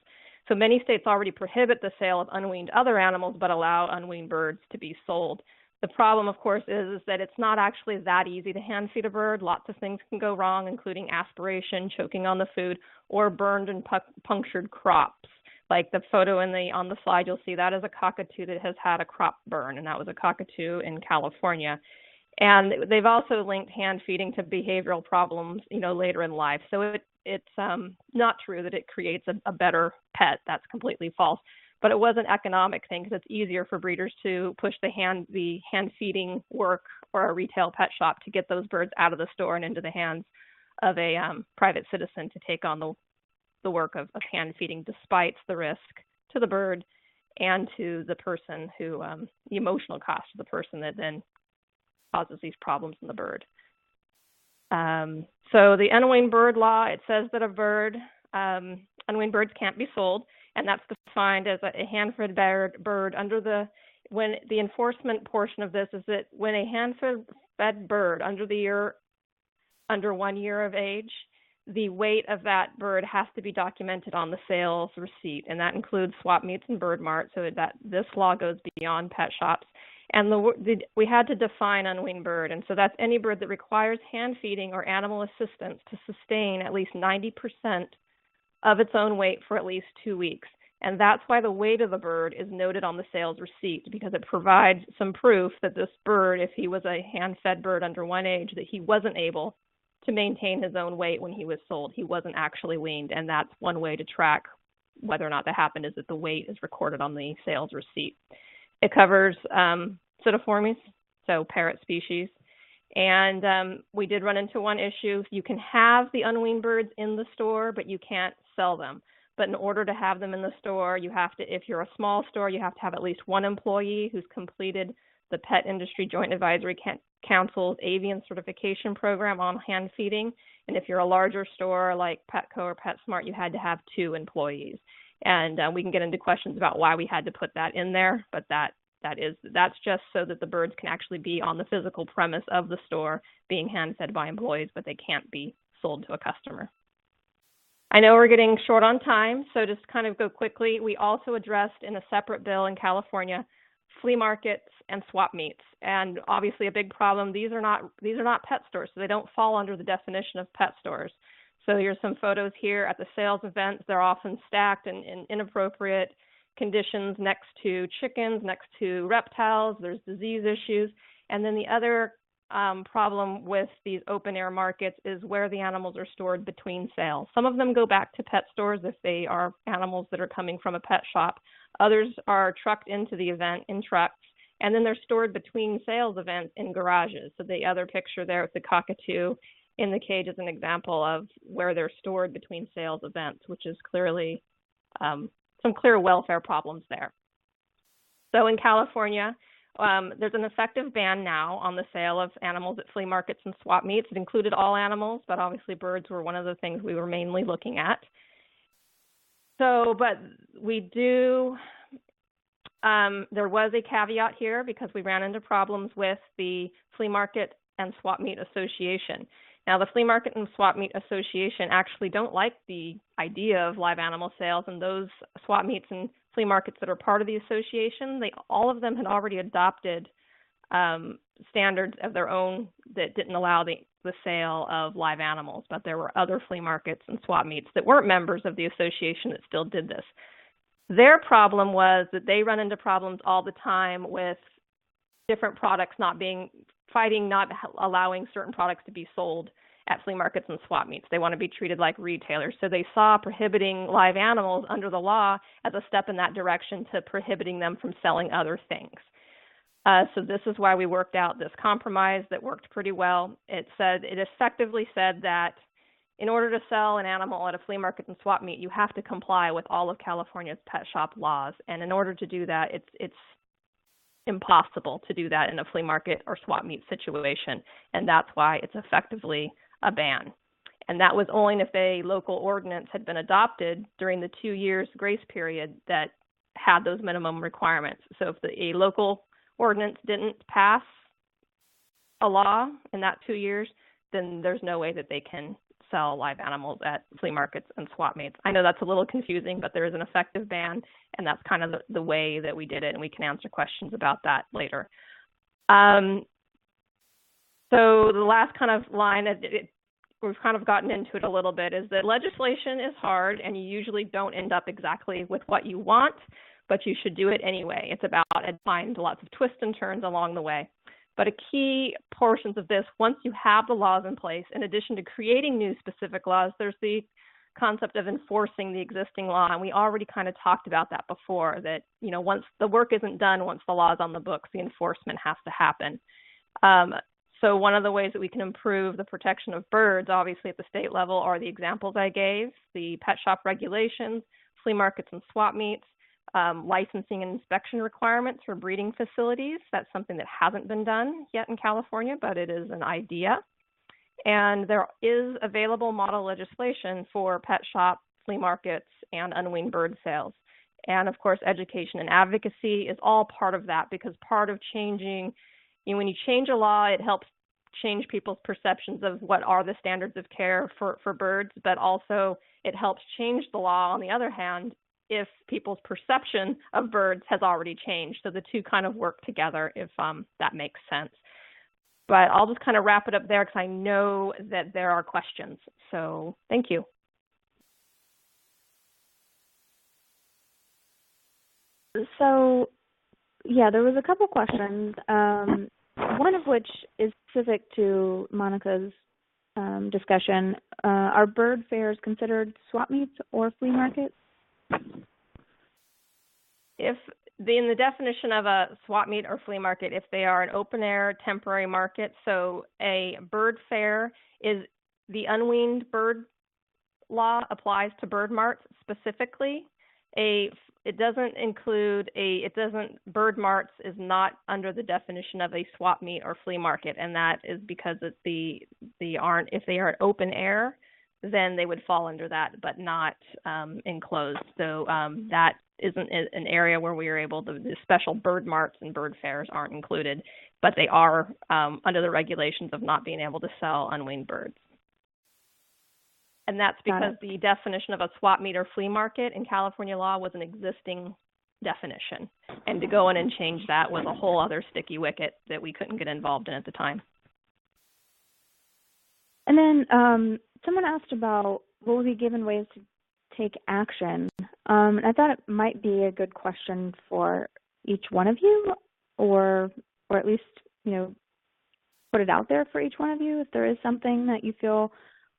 So many states already prohibit the sale of unweaned other animals, but allow unweaned birds to be sold. The problem, of course, is that it's not actually that easy to hand feed a bird. Lots of things can go wrong, including aspiration, choking on the food, or burned and punctured crops. Like the photo on the slide, you'll see that is a cockatoo that has had a crop burn, and that was a cockatoo in California. And they've also linked hand feeding to behavioral problems, later in life. So it's not true that it creates a better pet. That's completely false. But it was an economic thing because it's easier for breeders to push the hand feeding work or a retail pet shop to get those birds out of the store and into the hands of a private citizen to take on the work of hand feeding, despite the risk to the bird and to the person who, the emotional cost to the person that then causes these problems in the bird. So the unweaned bird law, it says that unweaned birds can't be sold, and that's defined as a hand-fed bird when the enforcement portion of this is that when a hand-fed bird under 1 year of age, the weight of that bird has to be documented on the sales receipt, and that includes swap meets and bird mart, so that this law goes beyond pet shops. And we had to define unweaned bird, and so that's any bird that requires hand feeding or animal assistance to sustain at least 90% of its own weight for at least 2 weeks. And that's why the weight of the bird is noted on the sales receipt, because it provides some proof that this bird, if he was a hand-fed bird under one age, that he wasn't able to maintain his own weight when he was sold. He wasn't actually weaned, and that's one way to track whether or not that happened, is that the weight is recorded on the sales receipt. It covers pseudoformes, so parrot species. And we did run into one issue. You can have the unweaned birds in the store, but you can't sell them. But in order to have them in the store, you have to, if you're a small store, you have to have at least one employee who's completed the Pet Industry Joint Advisory Council's avian certification program on hand feeding. And if you're a larger store like Petco or PetSmart, you had to have 2 employees. And we can get into questions about why we had to put that in there, but that's just so that the birds can actually be on the physical premise of the store being hand fed by employees, but they can't be sold to a customer. I know we're getting short on time, so just kind of go quickly. We also addressed in a separate bill in California flea markets and swap meets, and obviously a big problem. These are not pet stores, so they don't fall under the definition of pet stores. So here's some photos here at the sales events. They're often stacked in inappropriate conditions next to chickens, next to reptiles. There's disease issues, and then the other problem with these open air markets is where the animals are stored between sales. Some of them go back to pet stores if they are animals that are coming from a pet shop. Others are trucked into the event in trucks, and then they're stored between sales events in garages. So the other picture there with the cockatoo in the cage is an example of where they're stored between sales events, which is clearly some clear welfare problems there. So in California, there's an effective ban now on the sale of animals at flea markets and swap meets. It included all animals, but obviously birds were one of the things we were mainly looking at. So, but we do, there was a caveat here because we ran into problems with the Flea Market and Swap Meet Association. Now, the Flea Market and Swap Meet Association actually don't like the idea of live animal sales, and those swap meets and flea markets that are part of the association, all of them had already adopted standards of their own that didn't allow the sale of live animals, but there were other flea markets and swap meets that weren't members of the association that still did this. Their problem was that they run into problems all the time with different products not allowing certain products to be sold at flea markets and swap meets. They want to be treated like retailers. So they saw prohibiting live animals under the law as a step in that direction to prohibiting them from selling other things. So this is why we worked out this compromise that worked pretty well. It effectively said that in order to sell an animal at a flea market and swap meet, you have to comply with all of California's pet shop laws. And in order to do that, it's impossible to do that in a flea market or swap meet situation. And that's why it's effectively a ban. And that was only if a local ordinance had been adopted during the 2 years grace period that had those minimum requirements. So if a local ordinance didn't pass a law in that 2 years, then there's no way that they can sell live animals at flea markets and swap meets. I know that's a little confusing, but there is an effective ban, and that's kind of the way that we did it, and we can answer questions about that later. So the last kind of line, we've kind of gotten into it a little bit, is that legislation is hard, and you usually don't end up exactly with what you want, but you should do it anyway. It's about find lots of twists and turns along the way. But a key portions of this, once you have the laws in place, in addition to creating new specific laws, there's the concept of enforcing the existing law. And we already kind of talked about that before, that, once the work isn't done, once the law is on the books, the enforcement has to happen. So one of the ways that we can improve the protection of birds, obviously at the state level, are the examples I gave, the pet shop regulations, flea markets and swap meets, licensing and inspection requirements for breeding facilities. That's something that hasn't been done yet in California, but it is an idea. And there is available model legislation for pet shop, flea markets, and unweaned bird sales. And of course, education and advocacy is all part of that, because part of changing, when you change a law, it helps change people's perceptions of what are the standards of care for birds, but also it helps change the law, on the other hand, if people's perception of birds has already changed. So the two kind of work together, if that makes sense. But I'll just kind of wrap it up there because I know that there are questions. So thank you. So, yeah, there was a couple questions, one of which is specific to Monica's discussion. Are bird fairs considered swap meets or flea markets? In the definition of a swap meet or flea market, if they are an open air temporary market, so a bird fair is the unweaned bird law applies to bird marts specifically. Bird marts is not under the definition of a swap meet or flea market, and that is because if they are open air, then they would fall under that, but not enclosed. So that isn't an area where we are able to, the special bird marts and bird fairs aren't included, but they are under the regulations of not being able to sell unweaned birds. And that's because the definition of a swap meet or flea market in California law was an existing definition. And to go in and change that was a whole other sticky wicket that we couldn't get involved in at the time. And then someone asked about what would be given ways to take action. And I thought it might be a good question for each one of you, or at least, put it out there for each one of you if there is something that you feel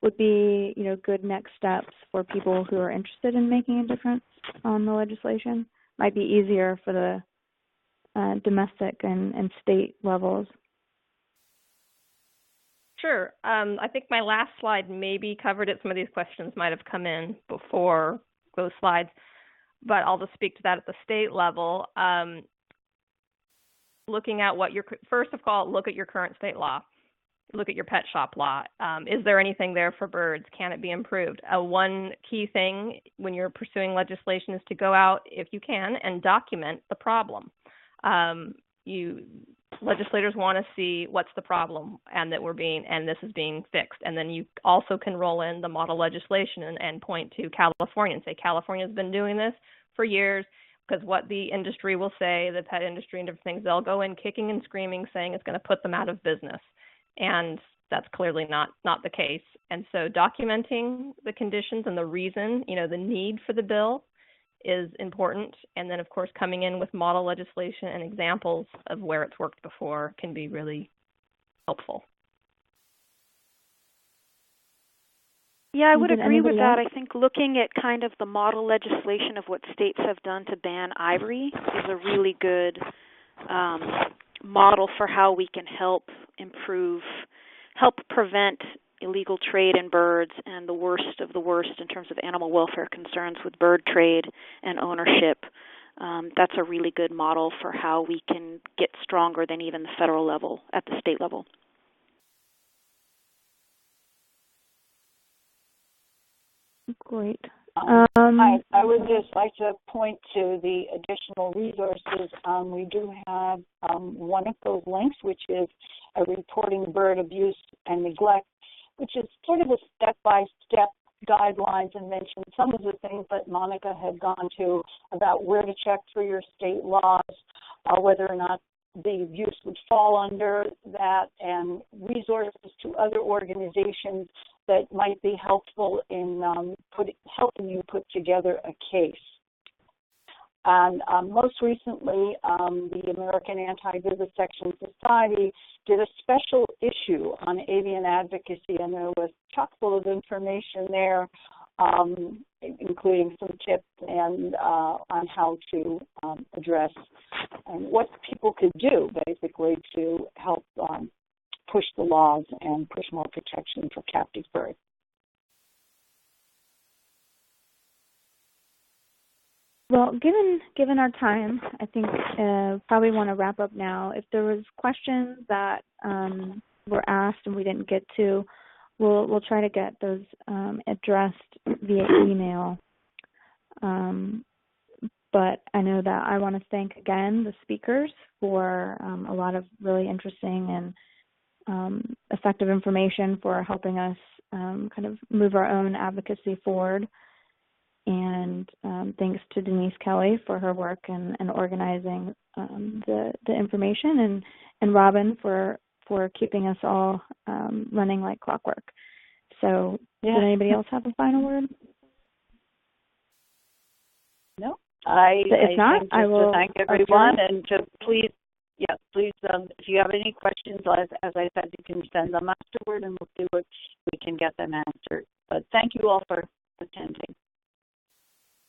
would be, good next steps for people who are interested in making a difference on the legislation. Might be easier for the domestic and state levels. Sure. I think my last slide maybe covered it. Some of these questions might have come in before those slides, but I'll just speak to that at the state level. Looking at first of all, look at your current state law. Look at your pet shop law. Is there anything there for birds? Can it be improved? One key thing when you're pursuing legislation is to go out, if you can, and document the problem. Legislators want to see what's the problem and this is being fixed. And then you also can roll in the model legislation and point to California and say, California's been doing this for years, because what the industry will say, the pet industry and different things, they'll go in kicking and screaming saying it's going to put them out of business. And that's clearly not the case. And so documenting the conditions and the reason, the need for the bill is important. And then, of course, coming in with model legislation and examples of where it's worked before can be really helpful. Yeah, I would agree with that. I think looking at kind of the model legislation of what states have done to ban ivory is a really good model for how we can help prevent illegal trade in birds and the worst of the worst in terms of animal welfare concerns with bird trade and ownership. That's a really good model for how we can get stronger than even the federal level, at the state level. Great. I would just like to point to the additional resources. We do have one of those links, which is a reporting bird abuse and neglect, which is sort of a step-by-step guidelines and mentions some of the things that Monica had gone to about where to check for your state laws, whether or not the abuse would fall under that, and resources to other organizations that might be helpful in helping you put together a case. And most recently, the American Anti-Vivisection Society did a special issue on avian advocacy, and there was chock full of information there, including some tips and on how to address and what people could do, basically, to help push the laws and push more protection for captive birds. Well, given our time, I think probably want to wrap up now. If there was questions that were asked and we didn't get to, we'll try to get those addressed via email. But I know that I want to thank again the speakers for a lot of really interesting and effective information for helping us kind of move our own advocacy forward. And thanks to Denise Kelly for her work and organizing the information, and Robin for keeping us all running like clockwork. So, Did anybody else have a final word? No. I will thank everyone, and to please, if you have any questions, as I said, you can send them afterward, and we'll see what we can get them answered. But thank you all for attending.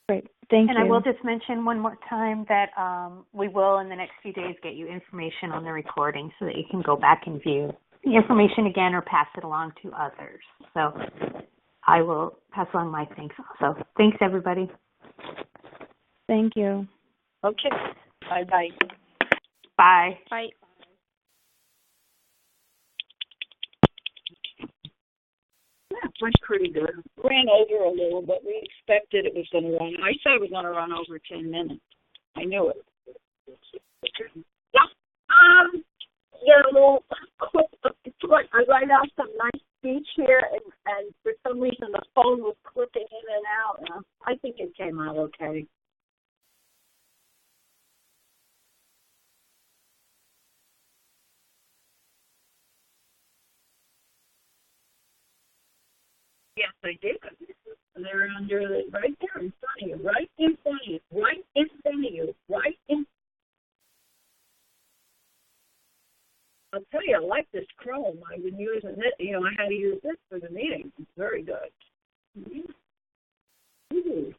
Great. Thank you. And I will just mention one more time that we will, in the next few days, get you information on the recording so that you can go back and view the information again or pass it along to others. So I will pass along my thanks also. Thanks, everybody. Thank you. Okay. Bye-bye. Bye. Bye. That went pretty good. Ran over a little, but we expected it was going to run. I said it was going to run over 10 minutes. I knew it. Yeah. A little quick. I write out some nice speech here, and for some reason the phone was clipping in and out. I think it came out okay. Yes, I did. They're right there in front of you, right in front of you, right in front of you, right in. I'll tell you, I like this Chrome. I've been using it. I had to use this for the meeting. It's very good. Mm-hmm.